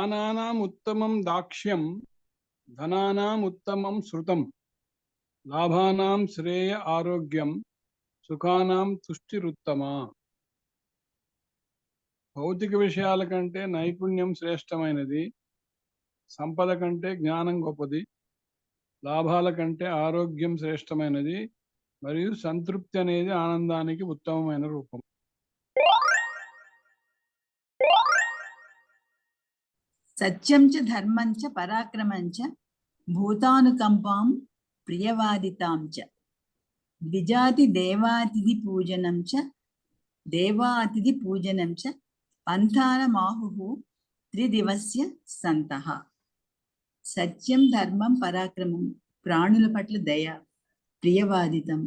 దానానాముత్తమం దాక్ష్యం ధనానాముత్తమం శృతం లాభానాం శ్రేయ ఆరోగ్యం సుఖానాం తుష్టిరుత్తమా. భౌతిక విషయాల కంటే నైపుణ్యం శ్రేష్టమైనది, సంపద కంటే జ్ఞానం గొప్పది, లాభాల కంటే ఆరోగ్యం శ్రేష్టమైనది, మరియు సంతృప్తి అనేది ఆనందానికి ఉత్తమమైన రూపం. సత్యం చ ధర్మం చ పరాక్రమం చ భూతానుకంపాం ప్రియవాదితాం చ ద్విజాతి దేవాతిథి పూజనం చ పంథానమాహు త్రిదివస్య సంతః. సత్యం, ధర్మం, పరాక్రమం, ప్రాణుల పట్ల దయ, ప్రియవాదితం,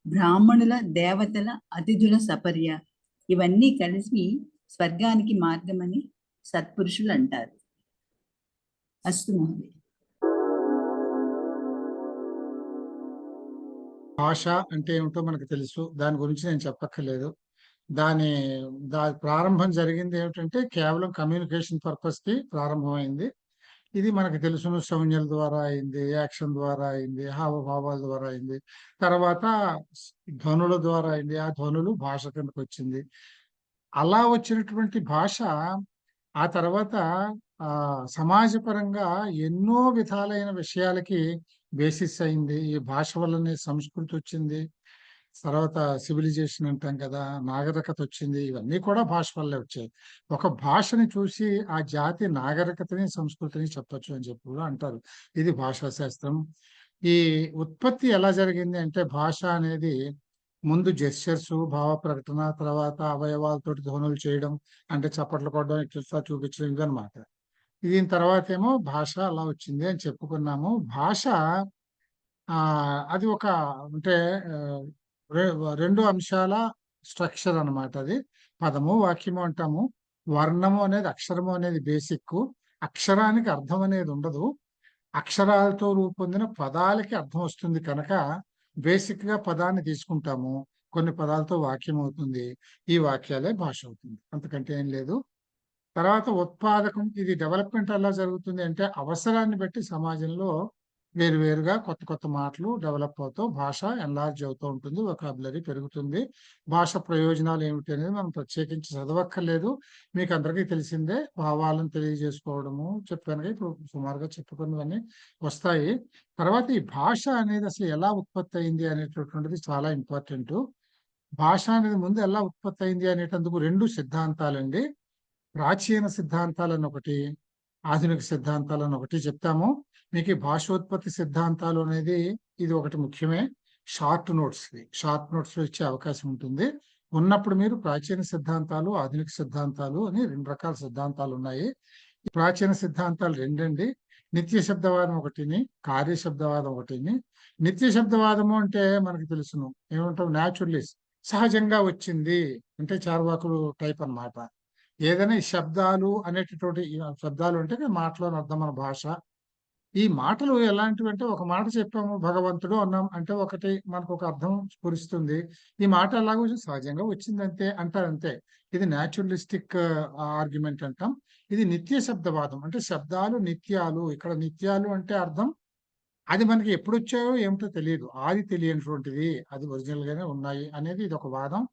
బ్రాహ్మణుల, దేవతల, అతిథుల సపర్య, ఇవన్నీ కలిసి స్వర్గానికి మార్గమని సత్పురుషులు అంటారు. అస్తు మహోదయ. భాష అంటే ఏమిటో మనకు తెలుసు, దాని గురించి నేను చెప్పక్కర్లేదు. దాని ప్రారంభం జరిగింది ఏమిటంటే కేవలం కమ్యూనికేషన్ పర్పస్ కి ప్రారంభమైంది. ఇది మనకు తెలుసును, సంజ్ఞల ద్వారా అయింది, యాక్షన్ ద్వారా అయింది, హావభావాల ద్వారా అయింది, తర్వాత ధ్వనుల ద్వారా అయింది. ఆ ధ్వనులు భాష కిందకు వచ్చింది. అలా వచ్చినటువంటి భాష ఆ తర్వాత సమాజపరంగా ఎన్నో విధాలైన విషయాలకి బేసిస్ అయింది. ఈ భాష వల్లనే సంస్కృతి వచ్చింది, తర్వాత సివిలైజేషన్ అంటాం కదా, నాగరికత వచ్చింది. ఇవన్నీ కూడా భాష వల్లే వచ్చాయి. ఒక భాషని చూసి ఆ జాతి నాగరికతని, సంస్కృతిని చెప్పొచ్చు అని చెప్పి కూడా అంటారు. ఇది భాషా శాస్త్రం. ఈ ఉత్పత్తి ఎలా జరిగింది అంటే, భాష అనేది ముందు జెస్చర్స్, భావ ప్రకటన, తర్వాత అవయవాలతోటి ధ్వనులు చేయడం, అంటే చప్పట్లు కొట్టడం, ఇట్లా చూపించడం, ఇవన్నమాట. దీని తర్వాత ఏమో భాష అలా వచ్చింది అని చెప్పుకున్నాము. భాష అది ఒక అంటే రెండు అంశాల స్ట్రక్చర్ అన్నమాట. అది పదము, వాక్యము అంటాము. వర్ణము అనేది, అక్షరము అనేది బేసిక్. అక్షరానికి అర్థం అనేది ఉండదు. అక్షరాలతో రూపొందిన పదాలకి అర్థం వస్తుంది కనుక బేసిక్ గా పదాన్ని తీసుకుంటాము. కొన్ని పదాలతో వాక్యం అవుతుంది. ఈ వాక్యాలే భాష అవుతుంది, అంతకంటే ఏం లేదు. తర్వాత ఉత్పాదకం. ఇది డెవలప్మెంట్ ఎలా జరుగుతుంది అంటే, అవసరాన్ని బట్టి సమాజంలో వేరువేరుగా కొత్త కొత్త మాటలు డెవలప్ అవుతూ భాష ఎన్లార్జ్ అవుతూ ఉంటుంది, వొకాబులరీ పెరుగుతుంది. భాష ప్రయోజనాలు ఏమిటి అనేది మనం ప్రత్యేకించి చదవక్కర్లేదు, మీకు అందరికీ తెలిసిందే. భావాలను తెలియజేసుకోవడము చెప్పాను, ఇప్పుడు సుమారుగా చెప్పుకున్నవన్నీ వస్తాయి. తర్వాత ఈ భాష అనేది అసలు ఎలా ఉత్పత్తి అయింది అనేటటువంటిది చాలా ఇంపార్టెంట్. భాష అనేది ముందు ఎలా ఉత్పత్తి అయింది అనేటందుకు రెండు సిద్ధాంతాలండి. ప్రాచీన సిద్ధాంతాలను ఒకటి, ఆధునిక సిద్ధాంతాలను ఒకటి చెప్తాము. మీకు ఈ భాషోత్పత్తి సిద్ధాంతాలు అనేది ఇది ఒకటి ముఖ్యమే. షార్ట్ నోట్స్ ఇచ్చే అవకాశం ఉంటుంది. ఉన్నప్పుడు మీరు ప్రాచీన సిద్ధాంతాలు, ఆధునిక సిద్ధాంతాలు అని రెండు రకాల సిద్ధాంతాలు ఉన్నాయి. ఈ ప్రాచీన సిద్ధాంతాలు రెండండి. నిత్య శబ్దవాదం ఒకటిని, కార్యశబ్దవాదం ఒకటిని. నిత్య శబ్దవాదము అంటే మనకు తెలుసును, ఏమంటాం, న్యాచురలిస్ట్, సహజంగా వచ్చింది అంటే చార్వాకులు టైప్ అన్నమాట. ఏదైనా ఈ శబ్దాలు అనేటటువంటి, శబ్దాలు అంటే మాటలోని అర్థం, మన భాష. ఈ మాటలు ఎలాంటివి అంటే, ఒక మాట చెప్పాము భగవంతుడు అన్నాం అంటే ఒకటి మనకు ఒక అర్థం స్ఫురిస్తుంది. ఈ మాట ఎలాగో సహజంగా వచ్చిందంతే అంటారు, అంతే. ఇది న్యాచురలిస్టిక్ ఆర్గ్యుమెంట్ అంటాం. ఇది నిత్య శబ్దవాదం అంటే శబ్దాలు నిత్యాలు. ఇక్కడ నిత్యాలు అంటే అర్థం అది మనకి ఎప్పుడు వచ్చాయో ఏమిటో తెలియదు, ఆది తెలియనటువంటిది, అది ఒరిజినల్ గానే ఉన్నాయి అనేది ఇది ఒక వాదం.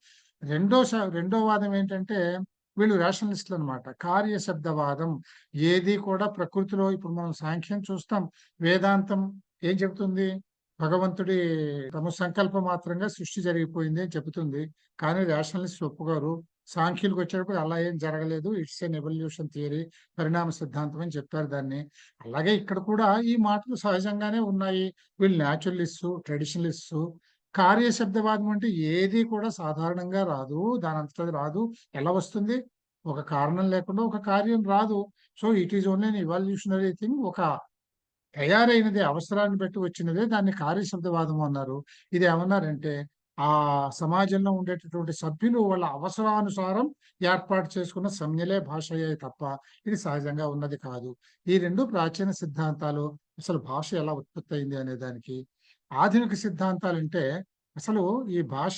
రెండో వాదం ఏంటంటే, వీళ్ళు రేషనలిస్టులు అనమాట. కార్యశబ్దవాదం. ఏది కూడా ప్రకృతిలో, ఇప్పుడు మనం సాంఖ్యం చూస్తాం, వేదాంతం ఏం చెబుతుంది, భగవంతుడి తమ సంకల్పం మాత్రంగా సృష్టి జరిగిపోయింది అని చెబుతుంది. కానీ రేషనలిస్ట్ ఒప్పుకోరు. సాంఖ్యులకు వచ్చేటప్పుడు అలా ఏం జరగలేదు, ఇట్స్ ఎన్ ఎవల్యూషన్ థియరీ, పరిణామ సిద్ధాంతం అని చెప్పారు దాన్ని. అలాగే ఇక్కడ కూడా ఈ మాటలు సహజంగానే ఉన్నాయి. వీళ్ళు న్యాచురలిస్టు, ట్రెడిషనలిస్టు. కార్యశబ్దవాదం అంటే ఏది కూడా సాధారణంగా రాదు, దాని అంతటా రాదు. ఎలా వస్తుంది? ఒక కారణం లేకుండా ఒక కార్యం రాదు. So it is only evolutionary thing. ఒక తయారైనది, అవసరాన్ని బట్టి వచ్చినదే, దాన్ని కార్యశబ్దవాదం అన్నారు. ఇది ఏమన్నారంటే, ఆ సమాజంలో ఉండేటటువంటి సభ్యులు వాళ్ళ అవసరానుసారం ఏర్పాటు చేసుకున్న సంజ్ఞలే భాష అయ్యాయి తప్ప ఇది సహజంగా ఉన్నది కాదు. ఈ రెండు ప్రాచీన సిద్ధాంతాలు. అసలు భాష ఎలా ఉత్పత్తి అయింది అనే దానికి. ఆధునిక సిద్ధాంతాలు అంటే, అసలు ఈ భాష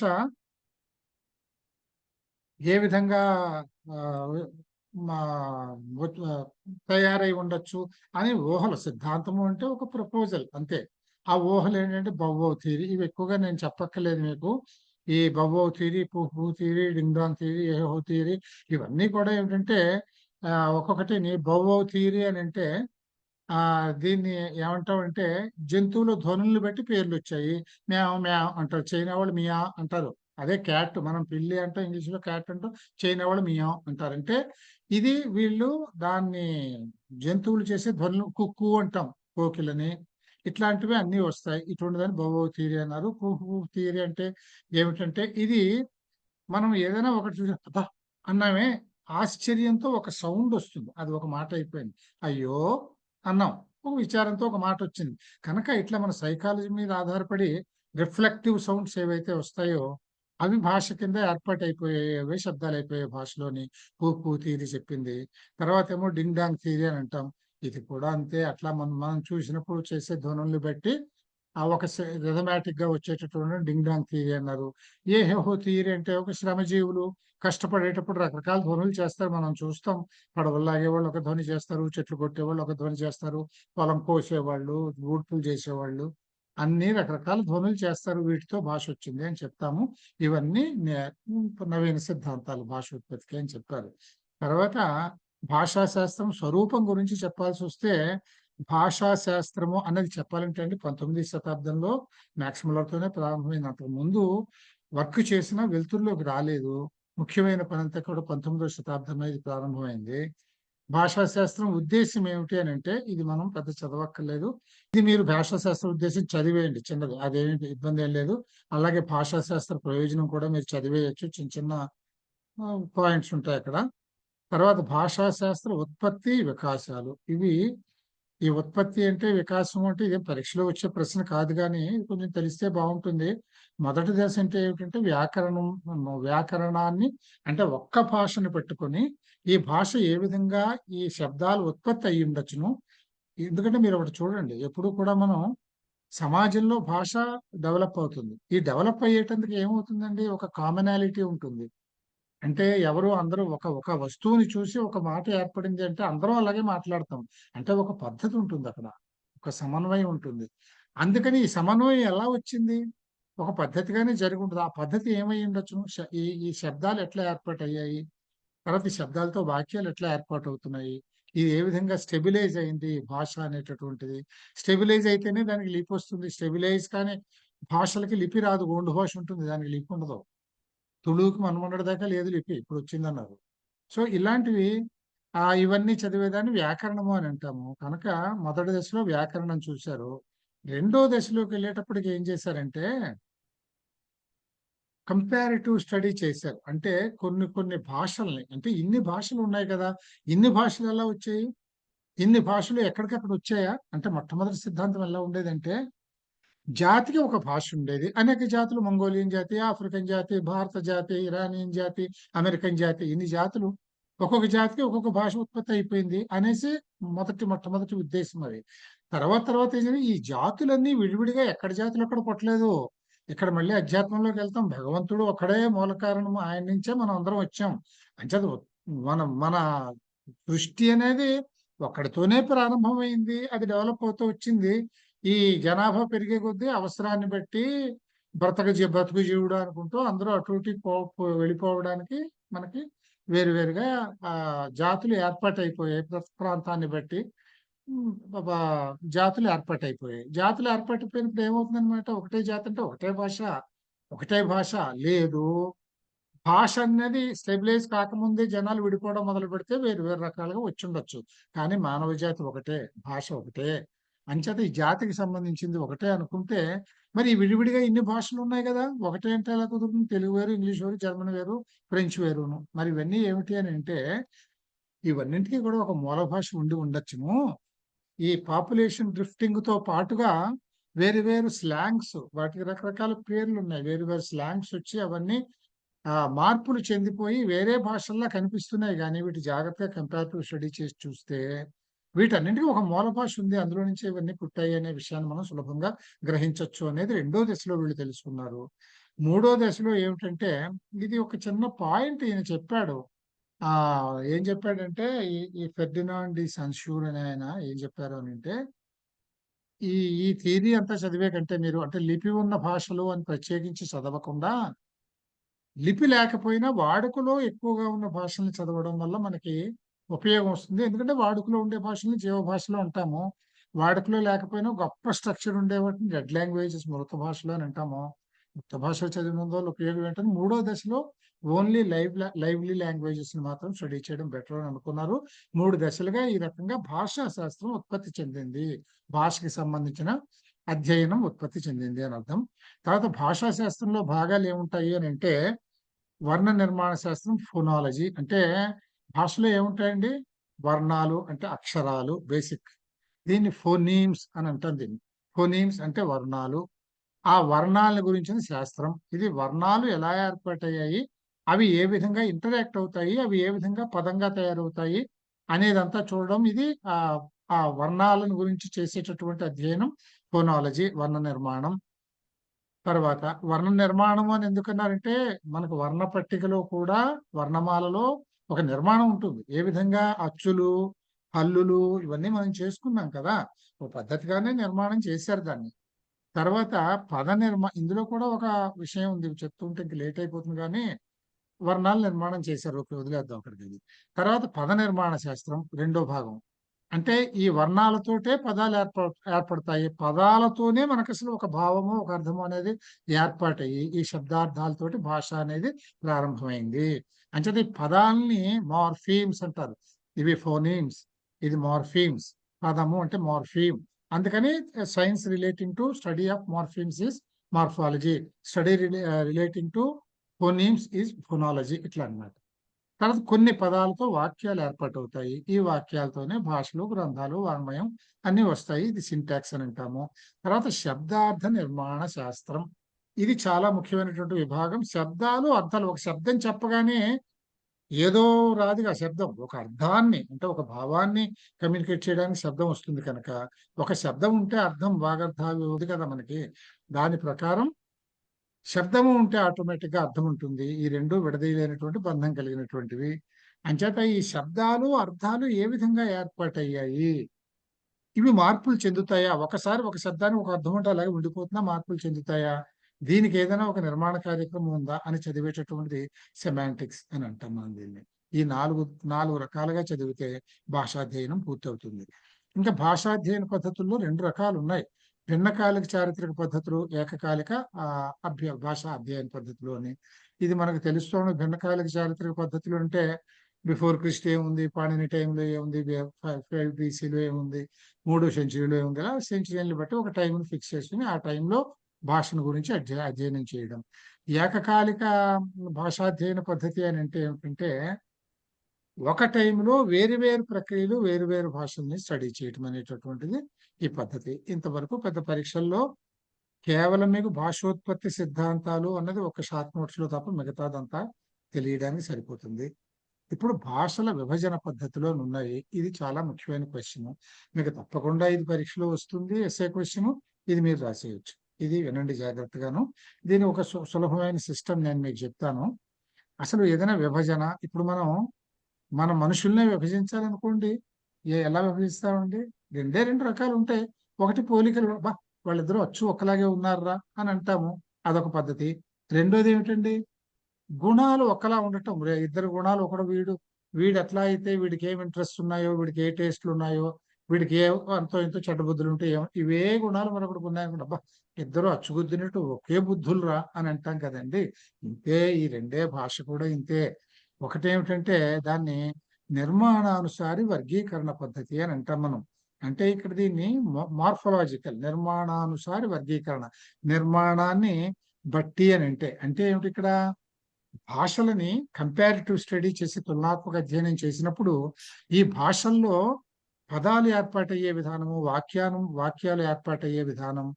ఏ విధంగా మా తయారై ఉండొచ్చు అని ఊహలు. సిద్ధాంతము అంటే ఒక ప్రపోజల్ అంతే. ఆ ఊహలు ఏంటంటే బౌవౌ థియరీ. ఇవి ఎక్కువగా నేను చెప్పక్కర్లేదు మీకు. ఈ bow wow theory, pooh pooh theory, ding dong theory, ఏహో థియరీ ఇవన్నీ కూడా ఏమిటంటే ఒక్కొక్కటిని బౌవౌ థియరీ అని అంటే దీన్ని ఏమంటామంటే జంతువుల ధ్వనులను బట్టి పేర్లు వచ్చాయి. మ్యావ్ మ్యావ్ అంటారు, చైనా వాళ్ళు మియా అంటారు. అదే క్యాట్, మనం పిల్లి అంటాం, ఇంగ్లీష్ లో క్యాట్ అంటాం, చైనా వాళ్ళు మియావ్ అంటారు. అంటే ఇది వీళ్ళు దాన్ని జంతువులు చేసే ధ్వనులు, కుక్కు అంటాం కోకిలని. ఇట్లాంటివి అన్నీ వస్తాయి. ఇటువంటి దాన్ని బౌవౌ థియరీ అన్నారు. కుహు థియరీ అంటే ఏమిటంటే ఇది మనం ఏదైనా ఒకటి చూసి అబ్బా అన్నామే, ఆశ్చర్యంతో ఒక సౌండ్ వస్తుంది, అది ఒక మాట అయిపోయింది. అయ్యో అన్నాం, ఒక విచారంతో ఒక మాట వచ్చింది. కనుక ఇట్లా మన సైకాలజీ మీద ఆధారపడి రిఫ్లెక్టివ్ సౌండ్స్ ఏవైతే వస్తాయో అవి భాష కింద ఏర్పాటు అయిపోయేవే శబ్దాలు అయిపోయాయి భాషలోని. పూ థియరీ చెప్పింది. తర్వాత ఏమో డింగ్ డాంగ్ థియరీ అని అంటాం. ఇది కూడా అంతే. అట్లా మనం చూసినప్పుడు చేసే ధ్వనుల్ని బట్టి ఆ ఒక రిథమాటిక్ గా వచ్చేటటువంటి డింగ్ డాంగ్ థియరీ అన్నారు. ఏ హెహో థియరీ అంటే ఒక శ్రమజీవులు కష్టపడేటప్పుడు రకరకాల ధ్వనులు చేస్తారు, మనం చూస్తాం. పడవలు లాగేవాళ్ళు ఒక ధ్వని చేస్తారు, చెట్లు కొట్టేవాళ్ళు ఒక ధ్వని చేస్తారు, పొలం కోసేవాళ్ళు, ఊడ్పులు చేసేవాళ్ళు అన్ని రకరకాల ధ్వనులు చేస్తారు. వీటితో భాష వచ్చింది అని చెప్తాము. ఇవన్నీ నవీన సిద్ధాంతాలు భాష ఉత్పత్తికి అని చెప్పారు. తర్వాత భాషా శాస్త్రం స్వరూపం గురించి చెప్పాల్సి వస్తే, భాషా శాస్త్రము అన్నది చెప్పాలంటే అండి 19వ శతాబ్దంలో మ్యాక్స్ ముల్లర్తోనే ప్రారంభమైంది. అంతకు ముందు వర్క్ చేసినా వెలుతురులోకి రాలేదు. ముఖ్యమైన పనంతా కూడా 19వ శతాబ్దంలో ఇది ప్రారంభమైంది. భాషా శాస్త్రం ఉద్దేశం ఏమిటి అని అంటే, ఇది మనం పెద్ద చదవక్కర్లేదు. ఇది మీరు భాషా శాస్త్ర ఉద్దేశం చదివేయండి, చిన్నది, అదేమి ఇబ్బంది ఏం లేదు. అలాగే భాషా శాస్త్ర ప్రయోజనం కూడా మీరు చదివేయచ్చు, చిన్న చిన్న పాయింట్స్ ఉంటాయి అక్కడ. తర్వాత భాషా శాస్త్ర ఉత్పత్తి వికాసాలు. ఈ ఉత్పత్తి అంటే వికాసం అంటే ఇదేం పరీక్షలో వచ్చే ప్రశ్న కాదు, కానీ కొంచెం తెలిస్తే బాగుంటుంది. మొదటి దశ అంటే ఏమిటంటే వ్యాకరణాన్ని, అంటే ఒక్క భాషను పెట్టుకొని ఈ భాష ఏ విధంగా ఈ శబ్దాలు ఉత్పత్తి అయ్యి ఉండొచ్చును. ఎందుకంటే మీరు ఒకటి చూడండి, ఎప్పుడు కూడా మనం సమాజంలో భాష డెవలప్ అవుతుంది. ఈ డెవలప్ అయ్యేటందుకు ఏమవుతుందండి, ఒక కామనాలిటీ ఉంటుంది. అంటే అందరూ ఒక ఒక వస్తువుని చూసి ఒక మాట ఏర్పడింది అంటే అందరం అలాగే మాట్లాడతాం. అంటే ఒక పద్ధతి ఉంటుంది అక్కడ, ఒక సమన్వయం ఉంటుంది. అందుకని ఈ సమన్వయం ఎలా వచ్చింది, ఒక పద్ధతిగానే జరిగి ఉంటుంది. ఆ పద్ధతి ఏమై ఉండొచ్చు, ఈ శబ్దాలు ఎట్లా ఏర్పాటయ్యాయి, తర్వాత ఈ శబ్దాలతో వాక్యాలు ఎట్లా ఏర్పాటు అవుతున్నాయి, ఇది ఏ విధంగా స్టెబిలైజ్ అయింది భాష అనేటటువంటిది. స్టెబిలైజ్ అయితేనే దానికి లిపి వస్తుంది. స్టెబిలైజ్ కానీ భాషలకి లిపి రాదు, గోండు భాష ఉంటుంది, దానికి లిపి ఉండదు. తుళువుకి మన్మొన్నటి దాకా లేదు లిపి, ఇప్పుడు వచ్చిందన్నారు. సో ఇలాంటివి ఇవన్నీ చదివేదాన్ని వ్యాకరణము అని అంటాము. కనుక మొదటి దశలో వ్యాకరణం చూశారు. రెండో దశలోకి వెళ్ళేటప్పటికి ఏం చేశారంటే కంపారిటివ్ స్టడీ చేశారు. అంటే కొన్ని కొన్ని భాషల్ని, అంటే ఇన్ని భాషలు ఉన్నాయి కదా, ఇన్ని భాషలు ఎలా వచ్చాయి, ఇన్ని భాషలు ఎక్కడికక్కడ వచ్చాయా అంటే, మొట్టమొదటి సిద్ధాంతం ఎలా ఉండేదంటే, జాతికి ఒక భాష ఉండేది. అనేక జాతులు, మంగోలియన్ జాతి, ఆఫ్రికన్ జాతి, భారత జాతి, ఇరానియన్ జాతి, అమెరికన్ జాతి, ఇన్ని జాతులు, ఒక్కొక్క జాతికి ఒక్కొక్క భాష ఉత్పత్తి అయిపోయింది అనేసి మొట్టమొదటి ఉద్దేశం అది. తర్వాత ఏంటంటే, ఈ జాతులన్నీ విడివిడిగా ఎక్కడ జాతులు అక్కడ పుట్టలేదు. ఇక్కడ మళ్ళీ అధ్యాత్మంలోకి వెళ్తాం. భగవంతుడు ఒక్కడే మూల కారణము, ఆయన నుంచే మనం అందరం వచ్చాం. అంచేత మన సృష్టి అనేది ఒక్కడితోనే ప్రారంభమైంది, అది డెవలప్ అవుతూ వచ్చింది. ఈ జనాభా పెరిగే కొద్దీ అవసరాన్ని బట్టి బ్రతుకు జీవుడు అనుకుంటూ అందరూ అటు ఇటు వెళ్ళిపోవడానికి మనకి వేరువేరుగా జాతులు ఏర్పాటైపోయాయి. ప్రాంతాన్ని బట్టి జాతులు ఏర్పాటైపోయాయి. జాతులు ఏర్పాటైపోయినప్పుడు ఏమవుతుందన్నమాట, ఒకటే జాతి అంటే ఒకటే భాష లేదు. భాష అనేది స్టెబిలైజ్ కాకముందే జనాలు విడిపోవడం మొదలు పెడితే వేరు వేరు రకాలుగా వచ్చి ఉండొచ్చు. కానీ మానవ జాతి ఒకటే, భాష ఒకటే. అంచేత ఈ జాతికి సంబంధించింది ఒకటే అనుకుంటే, మరి విడివిడిగా ఇన్ని భాషలు ఉన్నాయి కదా, ఒకటే అంటే ఎలా కుదురుతుంది? తెలుగు వేరు, ఇంగ్లీష్ వేరు, జర్మన్ వేరు, ఫ్రెంచ్ వేరును. మరి ఇవన్నీ ఏమిటి అని అంటే, ఇవన్నింటికీ కూడా ఒక మూల భాష ఉండి ఉండొచ్చును. ఈ పాపులేషన్ డ్రిఫ్టింగ్ తో పాటుగా వేరు వేరు స్లాంగ్స్, వాటికి రకరకాల పేర్లు ఉన్నాయి. వేరు వేరు స్లాంగ్స్ వచ్చి అవన్నీ మార్పులు చెందిపోయి వేరే భాషల్లా కనిపిస్తున్నాయి. కానీ వీటి జాగ్రత్తగా కంపారిటివ్ స్టడీ చేసి చూస్తే వీటన్నింటికీ ఒక మూల భాష ఉంది, అందులో నుంచి ఇవన్నీ పుట్టాయి అనే విషయాన్ని మనం సులభంగా గ్రహించవచ్చు అనేది రెండో దశలో వీళ్ళు తెలుసుకున్నారు. మూడో దశలో ఏమిటంటే, ఇది ఒక చిన్న పాయింట్ ఈయన చెప్పాడు. ఆ ఏం చెప్పాడంటే ఈ ఫెర్డినాండ్ డి సన్షూర్ అనే ఆయన ఏం చెప్పారు అని అంటే, ఈ ఈ థియరీ అంతా చదివే కంటే మీరు అంటే లిపి ఉన్న భాషలు అని ప్రత్యేకించి చదవకుండా, లిపి లేకపోయినా వాడుకలో ఎక్కువగా ఉన్న భాషల్ని చదవడం వల్ల మనకి ఉపయోగం వస్తుంది. ఎందుకంటే వాడుకలో ఉండే భాషల్ని జీవ భాషలో అంటాము. వాడుకలో లేకపోయినా గొప్ప స్ట్రక్చర్ ఉండే వాటిని డెడ్ లాంగ్వేజెస్ మృత భాషలు అని అంటాము. మృత భాషలు చదివిన వల్ల ఉపయోగం ఏంటంటే మూడో దశలో ఓన్లీ లైవ్లీ లాంగ్వేజెస్ ని మాత్రం స్టడీ చేయడం బెటర్ అని అనుకున్నారు. 3 దశలుగా ఈ రకంగా భాషా శాస్త్రం ఉత్పత్తి చెందింది. భాషకి సంబంధించిన అధ్యయనం ఉత్పత్తి చెందింది అని అర్థం. తర్వాత భాషా శాస్త్రంలో భాగాలు ఏముంటాయి అని అంటే, వర్ణ నిర్మాణ శాస్త్రం, ఫోనాలజీ అంటే భాషలో ఏముంటాయండి? వర్ణాలు అంటే అక్షరాలు బేసిక్. దీన్ని ఫోనీమ్స్ అని అంటాం దీన్ని. ఫోనీమ్స్ అంటే వర్ణాలు. ఆ వర్ణాల గురించిన శాస్త్రం. ఇది వర్ణాలు ఎలా ఏర్పాటయ్యాయి, అవి ఏ విధంగా ఇంటరాక్ట్ అవుతాయి, అవి ఏ విధంగా పదంగా తయారవుతాయి అనేదంతా చూడడం. ఇది ఆ వర్ణాలను గురించి చేసేటటువంటి అధ్యయనం ఫోనాలజీ, వర్ణ నిర్మాణం. తర్వాత వర్ణ నిర్మాణం అని ఎందుకన్నారంటే, మనకు వర్ణ పట్టికలో కూడా వర్ణమాలలో ఒక నిర్మాణం ఉంటుంది. ఏ విధంగా అచ్చులు, హల్లులు ఇవన్నీ మనం చేసుకున్నాం కదా! ఒక పద్ధతిగానే నిర్మాణం చేశారు దాన్ని. తర్వాత ఇందులో కూడా ఒక విషయం ఉంది. చెప్తుంటే ఇంక లేట్ అయిపోతుంది కానీ, వర్ణాల నిర్మాణం చేశారు. ఓకే, వదిలేద్దాం అక్కడికి. తర్వాత పద నిర్మాణ శాస్త్రం రెండో భాగం. అంటే ఈ వర్ణాలతోటే పదాలు ఏర్పడతాయి. పదాలతోనే మనకు అసలు ఒక భావము, ఒక అర్థము అనేది ఏర్పాటయ్యి ఈ శబ్దార్థాలతోటి భాష అనేది ప్రారంభమైంది. అంచేత ఈ పదాలని మార్ఫీమ్స్ అంటారు. ఇవి ఫోనీమ్స్, ఇది మార్ఫీమ్స్. పదము అంటే మార్ఫీమ్. అందుకని science relating to study of morphemes is morphology. Study relating to phonemes is phonology. ఇట్లా అన్నమాట. తర్వాత కొన్ని పదాలతో వాక్యాలు ఏర్పాటవుతాయి. ఈ వాక్యాలతోనే భాషలు, గ్రంథాలు, వాంగ్మయం అన్ని వస్తాయి. ఇది సింటాక్స్ అని అంటాము. తర్వాత శబ్దార్థ నిర్మాణ శాస్త్రం. ఇది చాలా ముఖ్యమైనటువంటి విభాగం. శబ్దాలు, అర్థాలు. ఒక శబ్దం చెప్పగానే ఏదో రాదుగా శబ్దం. ఒక అర్థాన్ని అంటే ఒక భావాన్ని కమ్యూనికేట్ చేయడానికి శబ్దం వస్తుంది కనుక, ఒక శబ్దం ఉంటే అర్థం వాగర్థాలు ఉంది కదా మనకి. దాని ప్రకారం శబ్దము ఉంటే ఆటోమేటిక్ గా అర్థం ఉంటుంది. ఈ రెండు విడదీయలేనటువంటి బంధం కలిగినటువంటివి. అంచేత ఈ శబ్దాలు, అర్థాలు ఏ విధంగా ఏర్పాటయ్యాయి, ఇవి మార్పులు చెందుతాయా? ఒకసారి ఒక శబ్దానికి ఒక అర్థం ఉంటే అలాగే ఉండిపోతుందా? మార్పులు చెందుతాయా? దీనికి ఏదైనా ఒక నిర్మాణ కార్యక్రమం ఉందా అని చదివేటటువంటిది సెమాంటిక్స్ అని అంటాం మనం దీన్ని. ఈ నాలుగు రకాలుగా చదివితే భాషాధ్యయనం పూర్తవుతుంది. ఇంకా భాషాధ్యయన పద్ధతుల్లో 2 రకాలు ఉన్నాయి. భిన్నకాలిక చారిత్రక పద్ధతులు, ఏకకాలిక భాషా అధ్యయన పద్ధతులు అని. ఇది మనకు తెలుస్తోంది. భిన్నకాలిక చారిత్రక పద్ధతులు అంటే బిఫోర్ క్రిస్ట్ ఏముంది, పాణిని టైంలో ఏముంది, 5 BCలో ఏముంది, 3వ సెంచరీలో ఏముంది, అలా సెంచరీని బట్టి ఒక టైంని ఫిక్స్ చేసుకుని ఆ టైంలో భాషను గురించి అధ్యయనం చేయడం. ఏకకాలిక భాషాధ్యయన పద్ధతి అని అంటే ఏమిటంటే, ఒక టైంలో వేరు ప్రక్రియలు, వేరు భాషల్ని స్టడీ చేయటం అనేటటువంటిది ఈ పద్ధతి. ఇంతవరకు పెద్ద పరీక్షల్లో కేవలం మీకు భాషోత్పత్తి సిద్ధాంతాలు అన్నది ఒక షార్ట్ నోట్స్ లో తప్ప మిగతాదంతా తెలియడానికి సరిపోతుంది. ఇప్పుడు భాషల విభజన పద్ధతిలో ఉన్నాయి. ఇది చాలా ముఖ్యమైన క్వశ్చన్. మీకు తప్పకుండా ఇది పరీక్షలో వస్తుంది. Essay question. ఇది మీరు రాసేయచ్చు. ఇది వినండి జాగ్రత్తగాను. దీని ఒక సులభమైన సిస్టమ్ నేను మీకు చెప్తాను. అసలు ఏదైనా విభజన, ఇప్పుడు మన మనుషుల్నే విభజించాలనుకోండి, ఎలా విభజిస్తామండి? 2 రకాలు ఉంటాయి. ఒకటి పోలికలు. వాళ్ళిద్దరూ అచ్చు ఒకలాగే ఉన్నారా అని అంటాము, అదొక పద్ధతి. రెండోది ఏమిటండి? గుణాలు ఒకలా ఉండటం. ఇద్దరు గుణాలు, ఒకడు వీడు ఎట్లా అయితే వీడికి ఏం ఇంట్రెస్ట్ ఉన్నాయో, వీడికి ఏ టేస్ట్లు ఉన్నాయో, వీడికి ఏ అంతో ఇంతో చెడ్డ బుద్ధులు ఉంటాయో, ఇవే గుణాలు మరొకటికి ఉన్నాయనుకుంటా. అబ్బా, ఇద్దరు అచ్చుగుద్దినట్టు ఒకే బుద్ధులు అని అంటాం కదండి. ఇంతే ఈ 2 భాష కూడా ఇంతే. ఒకటేమిటంటే దాన్ని నిర్మాణానుసారి వర్గీకరణ పద్ధతి అని అంటాం మనం. అంటే ఇక్కడ దీన్ని మార్ఫలాజికల్ నిర్మాణానుసారి వర్గీకరణ, నిర్మాణాన్ని బట్టి అని అంటే ఏమిటి? ఇక్కడ భాషలని కంపారిటివ్ స్టడీ చేసి తులనాత్మక అధ్యయనం చేసినప్పుడు ఈ భాషల్లో పదాలు ఏర్పాటయ్యే విధానము, వాక్యాలు ఏర్పాటయ్యే విధానం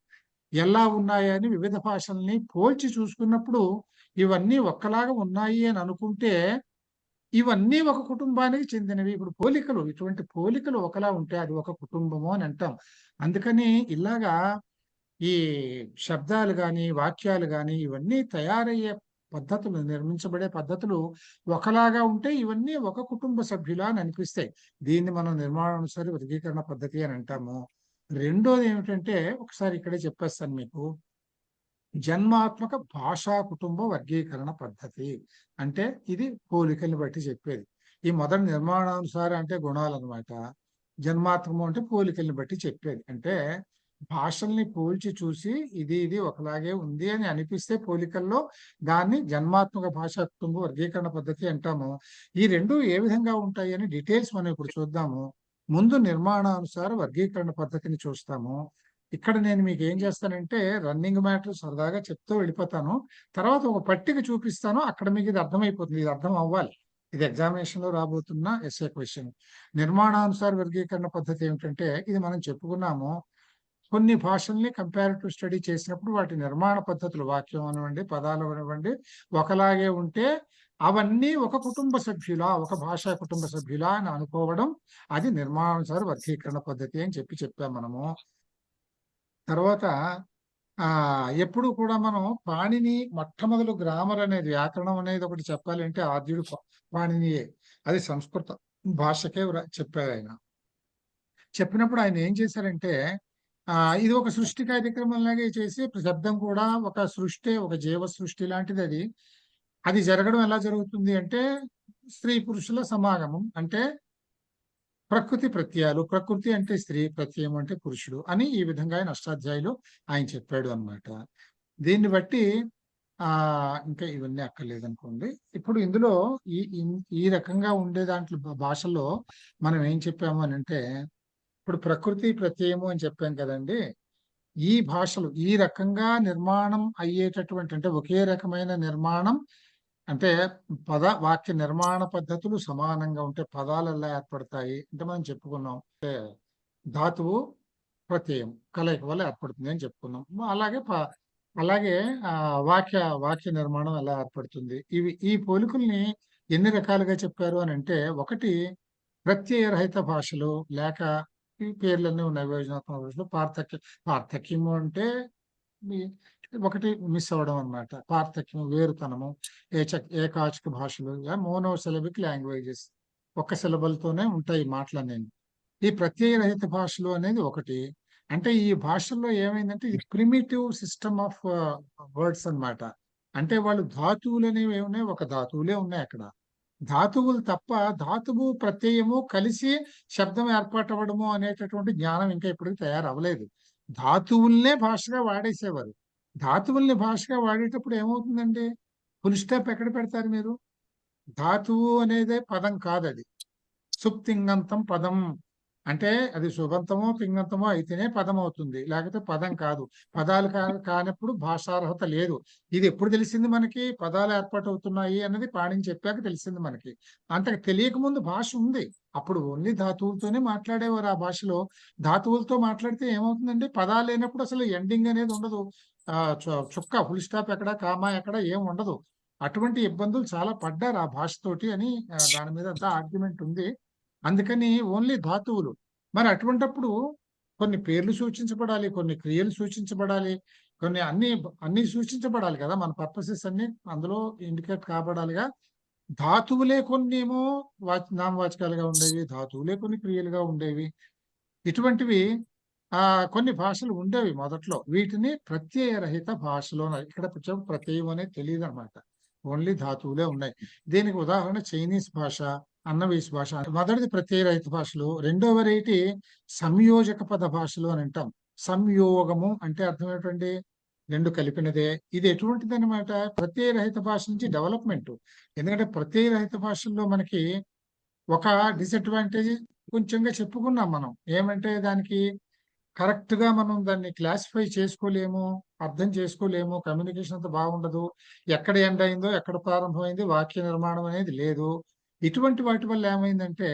ఎలా ఉన్నాయని వివిధ భాషల్ని పోల్చి చూసుకున్నప్పుడు ఇవన్నీ ఒక్కలాగా ఉన్నాయి అని అనుకుంటే ఇవన్నీ ఒక కుటుంబానికి చెందినవి. ఇప్పుడు ఇటువంటి పోలికలు ఒకలా ఉంటే అది ఒక కుటుంబము అని అంటాం. అందుకని ఇలాగా ఈ శబ్దాలు కానీ, వాక్యాలు కానీ ఇవన్నీ తయారయ్యే పద్ధతులు, నిర్మించబడే పద్ధతులు ఒకలాగా ఉంటే ఇవన్నీ ఒక కుటుంబ సభ్యులా అని అనిపిస్తాయి. దీన్ని మనం నిర్మాణానుసార వర్గీకరణ పద్ధతి అని అంటాము. రెండోది ఏమిటంటే, ఒకసారి ఇక్కడే చెప్పేస్తాను మీకు. జన్మాత్మక భాషా కుటుంబ వర్గీకరణ పద్ధతి అంటే ఇది పోలికల్ని బట్టి చెప్పేది. ఈ మొదటి నిర్మాణానుసార అంటే గుణాలు అనమాట. జన్మాత్మకం అంటే పోలికల్ని బట్టి చెప్పేది. అంటే భాషల్ని పోల్చి చూసి ఇది ఒకలాగే ఉంది అని అనిపిస్తే పోలికల్లో దాన్ని జన్మాత్మక భాషా కుటుంబ వర్గీకరణ పద్ధతి అంటాము. ఈ రెండు ఏ విధంగా ఉంటాయి అని డీటెయిల్స్ మనం ఇప్పుడు చూద్దాము. ముందు నిర్మాణానుసార వర్గీకరణ పద్ధతిని చూస్తాము. ఇక్కడ నేను మీకు ఏం చేస్తానంటే రన్నింగ్ మ్యాటర్ సరదాగా చెప్తూ వెళ్ళిపోతాను. తర్వాత ఒక పట్టిక చూపిస్తాను. అక్కడ మీకు ఇది అర్థమైపోతుంది. ఇది అర్థం అవ్వాలి. ఇది ఎగ్జామినేషన్ లో రాబోతున్న ఎస్ఏ క్వశ్చన్. నిర్మాణానుసార వర్గీకరణ పద్ధతి ఏమిటంటే, ఇది మనం చెప్పుకున్నాము. కొన్ని భాషల్ని కంపారిటివ్ స్టడీ చేసినప్పుడు వాటి నిర్మాణ పద్ధతులు, వాక్యం అనివ్వండి, పదాలు అనివ్వండి, ఒకలాగే ఉంటే అవన్నీ ఒక కుటుంబ సభ్యులా, ఒక భాషా కుటుంబ సభ్యులా అని అనుకోవడం, అది నిర్మాణానుసార వర్గీకరణ పద్ధతి అని చెప్పాం మనము. తర్వాత ఎప్పుడు కూడా మనం పాణిని మొట్టమొదలు గ్రామర్ అనేది, వ్యాకరణం అనేది ఒకటి చెప్పాలంటే ఆద్యుడు పాణినియే. అది సంస్కృత భాషకే చెప్పారు ఆయన. చెప్పినప్పుడు ఆయన ఏం చేశారంటే, ఇది ఒక సృష్టి కార్యక్రమం లాగే చేసి, శబ్దం కూడా ఒక సృష్టి, ఒక జీవ సృష్టి లాంటిది. అది జరగడం ఎలా జరుగుతుంది అంటే, స్త్రీ పురుషుల సమాగమం. అంటే ప్రకృతి ప్రత్యయాలు, ప్రకృతి అంటే స్త్రీ, ప్రత్యయం అంటే పురుషుడు అని ఈ విధంగా ఆయన అష్టాధ్యాయులు ఆయన చెప్పాడు అన్నమాట. దీన్ని బట్టి ఇంకా ఇవన్నీ అక్కర్లేదనుకోండి. ఇప్పుడు ఇందులో ఈ రకంగా ఉండే దాంట్లో భాషలో మనం ఏం చెప్పాము అని అంటే, ఇప్పుడు ప్రకృతి ప్రత్యయము అని చెప్పాం కదండి. ఈ భాషలు ఈ రకంగా నిర్మాణం అయ్యేటటువంటి, అంటే ఒకే రకమైన నిర్మాణం, అంటే వాక్య నిర్మాణ పద్ధతులు సమానంగా ఉంటే పదాలు ఎలా ఏర్పడతాయి అంటే మనం చెప్పుకున్నాం. అంటే ధాతువు ప్రత్యయం కలయిక వల్ల ఏర్పడుతుంది అని చెప్పుకున్నాం. అలాగే వాక్య నిర్మాణం ఎలా ఏర్పడుతుంది. ఈ పోలికల్ని ఎన్ని రకాలుగా చెప్పారు అని అంటే, ఒకటి ప్రత్యయరహిత భాషలు, లేక ఈ పేర్లన్నీ ఉన్నాయి విభజనాత్మక భాషలు. పార్థక్యము అంటే ఒకటి మిస్ అవ్వడం అన్నమాట. పార్థక్యం, వేరుతనము. ఏకాచిక భాషలు, మోనోసిలబిక్ లాంగ్వేజెస్, ఒక్క సిలబల్తోనే ఉంటాయి మాటలనేవి. ఈ ప్రత్యయరహిత భాషలు అనేది ఒకటి. అంటే ఈ భాషల్లో ఏమైందంటే, ఇది ప్రిమిటివ్ సిస్టమ్ ఆఫ్ వర్డ్స్ అన్నమాట. అంటే వాళ్ళు ధాతువులు అనేవి ఏమున్నాయి, ఒక ధాతువులే ఉన్నాయి అక్కడ. ధాతువులు తప్ప ధాతువు ప్రత్యయము కలిసి శబ్దం ఏర్పాటవ్వడము అనేటటువంటి జ్ఞానం ఇంకా ఇప్పటికి తయారవ్వలేదు. ధాతువుల్నే భాషగా వాడేసేవారు. ధాతువుల్ని భాషగా వాడేటప్పుడు ఏమవుతుందండి, ఫుల్ స్టాప్ ఎక్కడ పెడతారు మీరు? ధాతువు అనేదే పదం కాదు, అది సుప్తింగంతం పదం. అంటే అది సుబంతమో తింగంతమో అయితేనే పదం అవుతుంది, లేకపోతే పదం కాదు. పదాలు కానప్పుడు భాషార్హత లేదు. ఇది ఎప్పుడు తెలిసింది మనకి? పదాలు ఏర్పాటు అవుతున్నాయి అన్నది పాణిని చెప్పాక తెలిసింది మనకి. అంత తెలియక ముందు భాష ఉంది. అప్పుడు ఓన్లీ ధాతువులతోనే మాట్లాడేవారు. ఆ భాషలో ధాతువులతో మాట్లాడితే ఏమవుతుందండి, పదాలు లేనప్పుడు అసలు ఎండింగ్ అనేది ఉండదు. చుక్క, ఫుల్ స్టాప్ ఎక్కడ, కామా ఎక్కడ ఏం ఉండదు. అటువంటి ఇబ్బందులు చాలా పడ్డారు ఆ భాషతోటి అని దాని మీద అంతా ఆర్గ్యుమెంట్ ఉంది. అందుకని ఓన్లీ ధాతువులు. మరి అటువంటప్పుడు కొన్ని పేర్లు సూచించబడాలి, కొన్ని క్రియలు సూచించబడాలి, కొన్ని అన్ని సూచించబడాలి కదా. మన పర్పసెస్ అన్ని అందులో ఇండికేట్ కాబడాలిగా. ధాతువులే కొన్ని ఏమో నామవాచకాలుగా ఉండేవి, ధాతువులే కొన్ని క్రియలుగా ఉండేవి. ఇటువంటివి కొన్ని భాషలు ఉండేవి మొదట్లో. వీటిని ప్రత్యయరహిత భాషలో, ఇక్కడ ప్రత్యయం అనేది తెలియదు అనమాట. ఓన్లీ ధాతువులే ఉన్నాయి. దీనికి ఉదాహరణ చైనీస్ భాష, అన్నవీస్ భాష. మొదటిది ప్రత్యయరహిత భాషలు. రెండో వెరైటీ సంయోజక పద భాషలు అని అంటాం. సంయోగము అంటే అర్థం ఏంటండి, రెండు కలిపినదే. ఇది ఎటువంటిది అనమాట, ప్రత్యయరహిత భాష నుంచి డెవలప్మెంట్. ఎందుకంటే ప్రత్యయరహిత భాషల్లో మనకి ఒక డిసడ్వాంటేజ్ కొంచెంగా చెప్పుకున్నాం మనం. ఏమంటే దానికి కరెక్ట్ గా మనం దాన్ని క్లాసిఫై చేసుకోలేము, అర్థం చేసుకోలేము, కమ్యూనికేషన్ అంత బాగుండదు. ఎక్కడ ఎండ్ అయిందో, ఎక్కడ ప్రారంభమైంది, వాక్య నిర్మాణం అనేది లేదు. ఇటువంటి వాటి వల్ల ఏమైందంటే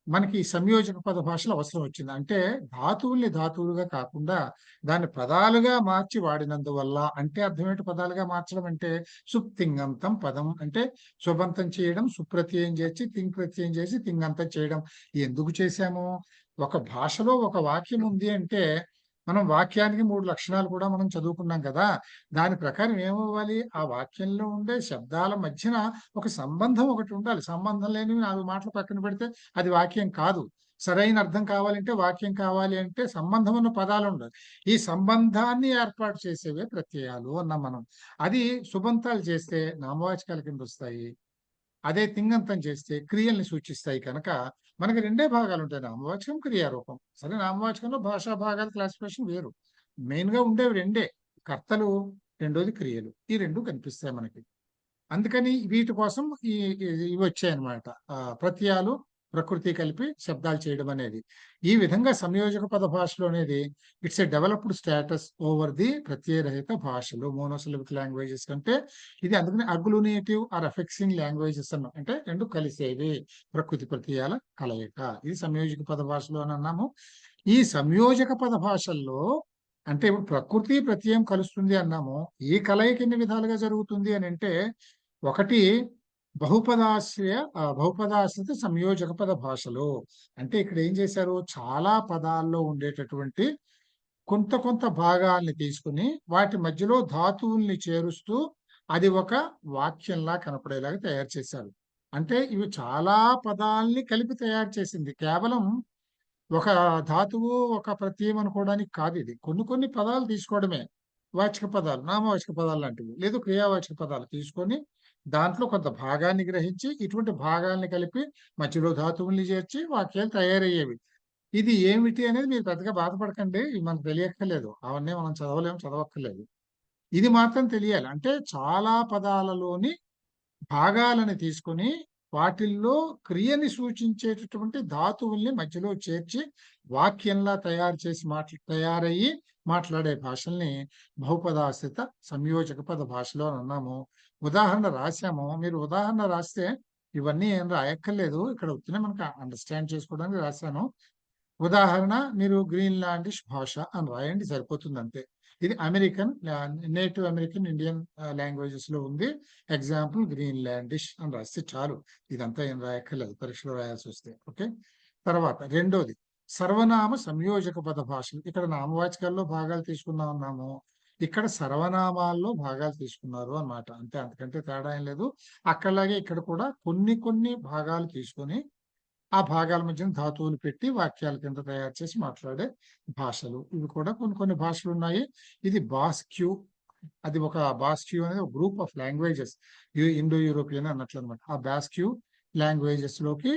మనకి సంయోజక పద భాషలు అవసరం వచ్చింది. అంటే ధాతువుల్ని ధాతువులుగా కాకుండా దాన్ని పదాలుగా మార్చి వాడినందువల్ల. అంటే అర్థమేంటి పదాలుగా మార్చడం అంటే, సుప్తింగంతం పదం అంటే సుబంతం చేయడం, సుప్రత్యయం చేసి తింగ్ ప్రత్యయం చేసి తింగంతం చేయడం. ఎందుకు చేశాము? ఒక భాషలో ఒక వాక్యం ఉంది అంటే మనం వాక్యానికి 3 లక్షణాలు కూడా మనం చదువుకున్నాం కదా. దాని ప్రకారం ఏమవ్వాలి? ఆ వాక్యంలో ఉండే శబ్దాల మధ్యన ఒక సంబంధం ఒకటి ఉండాలి. సంబంధం లేనివి 4 మాటలు పక్కన పెడితే అది వాక్యం కాదు. సరైన అర్థం కావాలంటే, వాక్యం కావాలి అంటే సంబంధం ఉన్న పదాలు ఉండాలి. ఈ సంబంధాన్ని ఏర్పాటు చేసేవే ప్రత్యయాలు అన్నాం మనం. అది సుబంతాలు చేస్తే నామవాచకాల కింద వస్తాయి. అదే తింగంతం చేస్తే క్రియల్ని సూచిస్తాయి కనుక మనకి 2 భాగాలు ఉంటాయి, నామవాచకం, క్రియారూపం. సరే, నామవాచకంలో భాషా భాగాల క్లాసిఫికేషన్ వేరు. మెయిన్ గా ఉండేవి 2 కర్తలు, రెండోది క్రియలు. ఈ 2 కనిపిస్తాయి మనకి. అందుకని వీటి కోసం ఇవి వచ్చాయన్నమాట. ప్రత్యయాలు, ప్రకృతి కలిపి శబ్దాలు చేయడం అనేది. ఈ విధంగా సంయోజక పద భాషలో అనేది it's a developed status over the ప్రత్యయరహిత భాషలు, మోనోసిలబిక్ లాంగ్వేజెస్ కంటే. ఇది అందుకని అగ్లునేటివ్ ఆర్ అఫెక్సింగ్ లాంగ్వేజెస్ అన్నాం. అంటే 2 కలిసేవి, ప్రకృతి ప్రత్యయాల కలయిక. ఇది సంయోజక పద భాషలో అని అన్నాము. ఈ సంయోజక పద భాషల్లో అంటే ఇప్పుడు ప్రకృతి ప్రత్యయం కలుస్తుంది అన్నాము. ఈ కలయిక ఎన్ని విధాలుగా జరుగుతుంది అని అంటే, ఒకటి బహుపదాశ్రిత సంయోజక పద భాషలు. అంటే ఇక్కడ ఏం చేశారు, చాలా పదాల్లో ఉండేటటువంటి కొంత భాగాల్ని తీసుకుని వాటి మధ్యలో ధాతువుల్ని చేరుస్తూ అది ఒక వాక్యంలా కనపడేలాగా తయారు చేశారు. అంటే ఇవి చాలా పదాల్ని కలిపి తయారు చేసింది. కేవలం ఒక ధాతువు, ఒక ప్రత్యయం అనుకోవడానికి కాదు ఇది. కొన్ని పదాలు తీసుకోవడమే. వాచక పదాలు, నామవాచక పదాలు లాంటివి, లేదు క్రియావాచక పదాలు తీసుకొని దాంట్లో కొంత భాగాన్ని గ్రహించి ఇటువంటి భాగాల్ని కలిపి మధ్యలో ధాతువుల్ని చేర్చి వాక్యాలు తయారయ్యేవి. ఇది ఏమిటి అనేది మీరు పెద్దగా బాధపడకండి. ఇవి మనకు తెలియక్కర్లేదు. అవన్నీ మనం చదవలేము, చదవక్కర్లేదు. ఇది మాత్రం తెలియాలి. అంటే చాలా పదాలలోని భాగాలను తీసుకొని వాటిల్లో క్రియని సూచించేటటువంటి ధాతువుల్ని మధ్యలో చేర్చి వాక్యంలా తయారయ్యి మాట్లాడే భాషల్ని బహుపదాశ్రిత సంయోజక పద భాషలో అని అన్నాము. ఉదాహరణ రాశాము. మీరు ఉదాహరణ రాస్తే ఇవన్నీ ఏం రాయక్కర్లేదు. ఇక్కడ వచ్చినా మనకు అండర్స్టాండ్ చేసుకోవడానికి రాశాను. ఉదాహరణ మీరు గ్రీన్లాండిష్ భాష అని రాయండి, సరిపోతుంది అంతే. ఇది నేటివ్ అమెరికన్ ఇండియన్ లాంగ్వేజెస్ లో ఉంది. ఎగ్జాంపుల్ గ్రీన్లాండిష్ అని రాస్తే చాలు. ఇదంతా ఏం రాయక్కర్లేదు, పరీక్షలో రాయాల్సి వస్తే. ఓకే. తర్వాత రెండోది సర్వనామ సంయోజక పద భాషలు. ఇక్కడ నామవాచకాల్లో భాగాలు తీసుకున్నాం అన్నాము, ఇక్కడ సర్వనామాల్లో భాగాలు తీసుకున్నారు అన్నమాట. అంతే, అంతకంటే తేడా ఏం లేదు. అక్కడలాగే ఇక్కడ కూడా కొన్ని భాగాలు తీసుకొని ఆ భాగాల మధ్యన ధాతువులు పెట్టి వాక్యాల కింద తయారు చేసి మాట్లాడే భాషలు. ఇవి కూడా కొన్ని భాషలు ఉన్నాయి. ఇది బాస్క్యూ. అది ఒక బాస్క్యూ అనేది ఒక group of languages, Indo European అన్నట్లు అనమాట. ఆ బాస్క్యూ లాంగ్వేజెస్ లోకి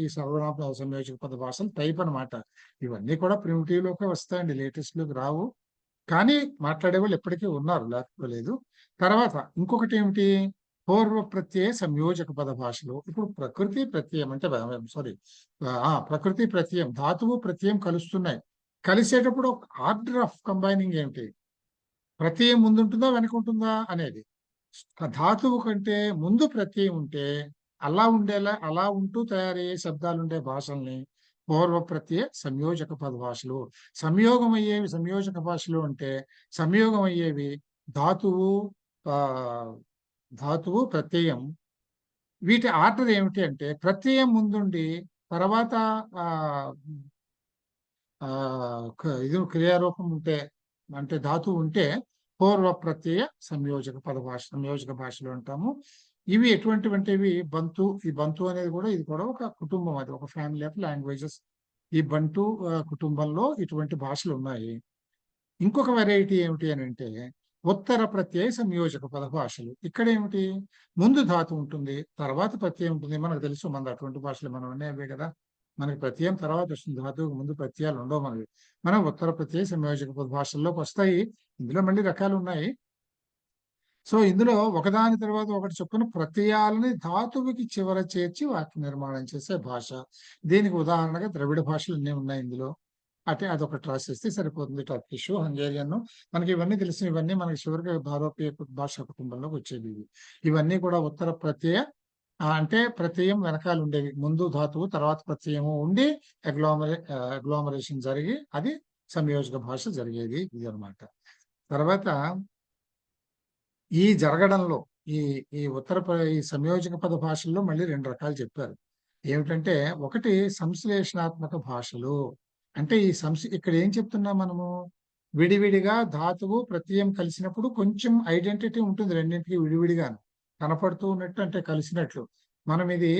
ఈ సర్వనామ సంయోజక పద భాషలు టైప్ అనమాట. ఇవన్నీ కూడా ప్రిమిటివ్ లోకి వస్తాయండి, లేటెస్ట్ లోకి రావు. కానీ మాట్లాడే వాళ్ళు ఎప్పటికీ ఉన్నారు, లేకపోలేదు. తర్వాత ఇంకొకటి ఏమిటి, పూర్వ ప్రత్యయ సంయోజక పద భాషలు. ఇప్పుడు ప్రకృతి ప్రత్యయం అంటే ప్రకృతి ప్రత్యయం, ధాతువు ప్రత్యయం కలుస్తున్నాయి. కలిసేటప్పుడు ఒక ఆర్డర్ ఆఫ్ కంబైనింగ్ ఏమిటి, ప్రత్యయం ముందు ఉంటుందా వెనక ఉంటుందా అనేది. ధాతువు కంటే ముందు ప్రత్యయం ఉంటే అలా ఉంటూ తయారయ్యే శబ్దాలు ఉండే భాషల్ని పూర్వ ప్రత్యయ సంయోజక పద భాషలు. సంయోగం అయ్యేవి సంయోజక భాషలు అంటే, సంయోగం అయ్యేవి ధాతువు ప్రత్యయం. వీటి ఆర్డర్ ఏమిటి అంటే, ప్రత్యయం ముందుండి తర్వాత ఇది క్రియారూపం ఉంటే, అంటే ధాతువు ఉంటే పూర్వ ప్రత్యయ సంయోజక భాషలు అంటాము. ఇవి ఎటువంటివి, ఈ బంటు అనేది కూడా ఇది కూడా ఒక కుటుంబం, అది ఒక ఫ్యామిలీ ఆఫ్ లాంగ్వేజెస్. ఈ బంటు కుటుంబంలో ఇటువంటి భాషలు ఉన్నాయి. ఇంకొక వెరైటీ ఏమిటి అని అంటే ఉత్తర ప్రత్యయ సంయోజక పద భాషలు. ఇక్కడ ఏమిటి, ముందు ధాతు ఉంటుంది, తర్వాత ప్రత్యయం ఉంటుంది. మనకు తెలుసు, మన అటువంటి భాషలు మనం అనేవే కదా. మనకి ప్రత్యయం తర్వాత వస్తుంది, ధాతువుకు ముందు ప్రత్యయాలు ఉండవు మనకి. మనం ఉత్తర ప్రత్యయ సంయోజక పద భాషల్లోకి వస్తాయి. ఇందులో మళ్ళీ రకాలు ఉన్నాయి. సో ఇందులో ఒకదాని తర్వాత ఒకటి చొప్పున ప్రత్యయాలని ధాతువుకి చివర చేర్చి వాక్య నిర్మాణం చేసే భాష. దీనికి ఉదాహరణగా ద్రవిడ భాషలు అన్నీ ఉన్నాయి ఇందులో. అంటే అదొకటి రాసేస్తే సరిపోతుంది. టర్కిష్, హంగేరియన్, మనకి ఇవన్నీ తెలుసు. ఇవన్నీ మనకి చివరికి భారతీయ భాషా కుటుంబంలోకి వచ్చేవి. ఇవన్నీ కూడా ఉత్తర ప్రత్యయ, అంటే ప్రత్యయం వెనకాల ఉండేవి. ముందు ధాతువు తర్వాత ప్రత్యయము ఉండి అగ్లామరేషన్ జరిగి అది సంయోజక భాష జరిగేది. ఇది అనమాట. తర్వాత ఈ జరగడంలో ఈ సంయోజక పద భాషల్లో మళ్ళీ 2 రకాలు చెప్పారు. ఏమిటంటే, ఒకటి సంశ్లేషణాత్మక భాషలు. అంటే ఇక్కడ ఏం చెప్తున్నాం మనము, విడివిడిగా ధాతువు ప్రత్యయం కలిసినప్పుడు కొంచెం ఐడెంటిటీ ఉంటుంది రెండింటికి విడివిడిగా కనపడుతూ ఉన్నట్టు అంటే కలిసినట్లు. మనం ఇది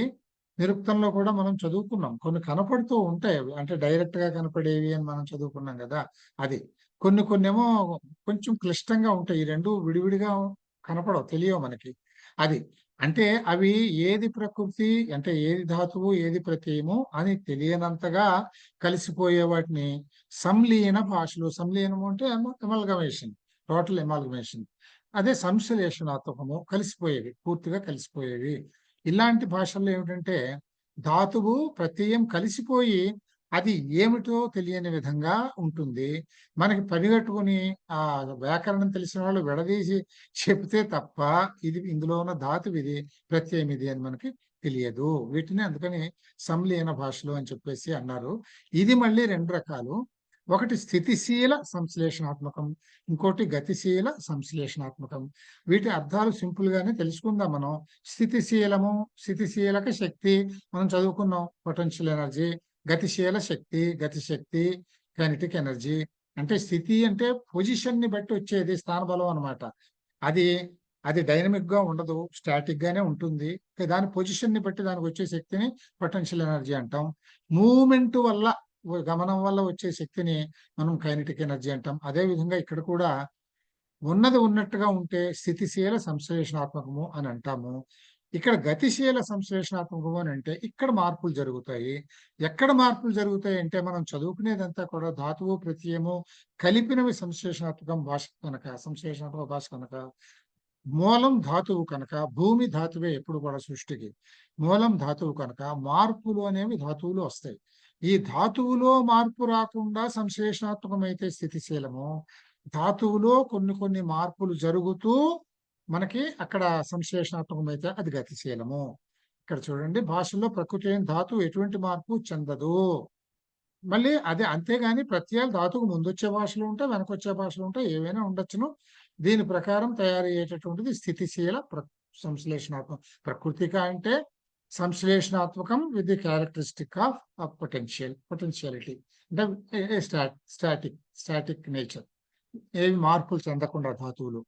నిరుక్తంలో కూడా మనం చదువుకున్నాం. కొన్ని కనపడుతూ ఉంటాయి అవి. అంటే డైరెక్ట్ గా కనపడేవి అని మనం చదువుకున్నాం కదా. అది కొన్ని ఏమో కొంచెం క్లిష్టంగా ఉంటాయి. ఈ రెండు విడివిడిగా కనపడవు, తెలియవు మనకి. అది అంటే అవి ఏది ప్రకృతి అంటే ఏది ధాతువు ఏది ప్రత్యయము అని తెలియనంతగా కలిసిపోయే వాటిని సంలీన భాషలు. సంలీనము అంటే ఎమల్గమేషన్, టోటల్ ఎమల్గమేషన్. అదే సంశ్లేషణాత్మకము, కలిసిపోయేవి, పూర్తిగా కలిసిపోయేవి. ఇలాంటి భాషల్లో ఏమిటంటే ధాతువు ప్రత్యయం కలిసిపోయి అది ఏమిటో తెలియని విధంగా ఉంటుంది. మనకి పనిగట్టుకుని ఆ వ్యాకరణం తెలిసిన వాళ్ళు విడదీసి చెప్తే తప్ప ఇది ఇందులో ఉన్న ధాతువు ఇది, ప్రత్యయం ఇది అని మనకి తెలియదు. వీటిని అందుకని సంలీన భాషలు అని చెప్పేసి అన్నారు. ఇది మళ్ళీ రెండు రకాలు. ఒకటి స్థితిశీల సంశ్లేషణాత్మకం, ఇంకోటి గతిశీల సంశ్లేషణాత్మకం. వీటి అర్థాలు సింపుల్ గానే తెలుసుకుందాం మనం. స్థితిశీలము, స్థితిశీలక శక్తి మనం చదువుకున్నాం, పొటెన్షియల్ ఎనర్జీ. గతిశీల శక్తి, గతిశక్తి, కైనెటిక్ ఎనర్జీ. అంటే స్థితి అంటే పొజిషన్ ని బట్టి వచ్చేది, స్థానబలం అన్నమాట. అది అది డైనమిక్ గా ఉండదు, స్టాటిక్ గానే ఉంటుంది. దాని పొజిషన్ ని బట్టి దానికి వచ్చే శక్తిని పొటెన్షియల్ ఎనర్జీ అంటాం. మూమెంట్ వల్ల, గమనం వల్ల వచ్చే శక్తిని మనం కైనెటిక్ ఎనర్జీ అంటాం. అదే విధంగా ఇక్కడ కూడా ఉన్నది ఉన్నట్టుగా ఉంటే స్థితిశీల సంశ్లేషణాత్మకము అని అంటాము. ఇక్కడ గతిశీల సంశ్లేషణాత్మకము అని అంటే ఇక్కడ మార్పులు జరుగుతాయి. ఎక్కడ మార్పులు జరుగుతాయి అంటే మనం చదువుకునేదంతా కూడా ధాతువు ప్రత్యయము కలిపినవి సంశ్లేషణాత్మకం భాష కనుక, సంశ్లేషణాత్మక భాష కనుక, మూలం ధాతువు కనుక, భూమి ధాతువే ఎప్పుడు కూడా సృష్టికి మూలం ధాతువు కనుక మార్పులు అనేవి ధాతువులు వస్తాయి. ఈ ధాతువులో మార్పు రాకుండా సంశ్లేషణాత్మకమైతే స్థితిశీలము, ధాతువులో కొన్ని మార్పులు జరుగుతూ మనకి అక్కడ సంశ్లేషణాత్మకమైతే అది గతిశీలము. ఇక్కడ చూడండి, భాషలో ప్రకృతి అయిన ధాతువు ఎటువంటి మార్పు చెందదు. మళ్ళీ అదే, అంతేగాని ప్రత్యయాలు ధాతువుకు ముందొచ్చే భాషలు ఉంటాయి, వెనకొచ్చే భాషలు ఉంటాయి, ఏవైనా ఉండొచ్చును. దీని ప్రకారం తయారయ్యేటటువంటిది స్థితిశీల సంశ్లేషణాత్మకం. ప్రకృతిక అంటే సంశ్లేషణాత్మకం with the characteristic of potentiality, అంటే స్టాటిక్ నేచర్, ఏవి మార్పులు చెందకుండా ధాతువులు.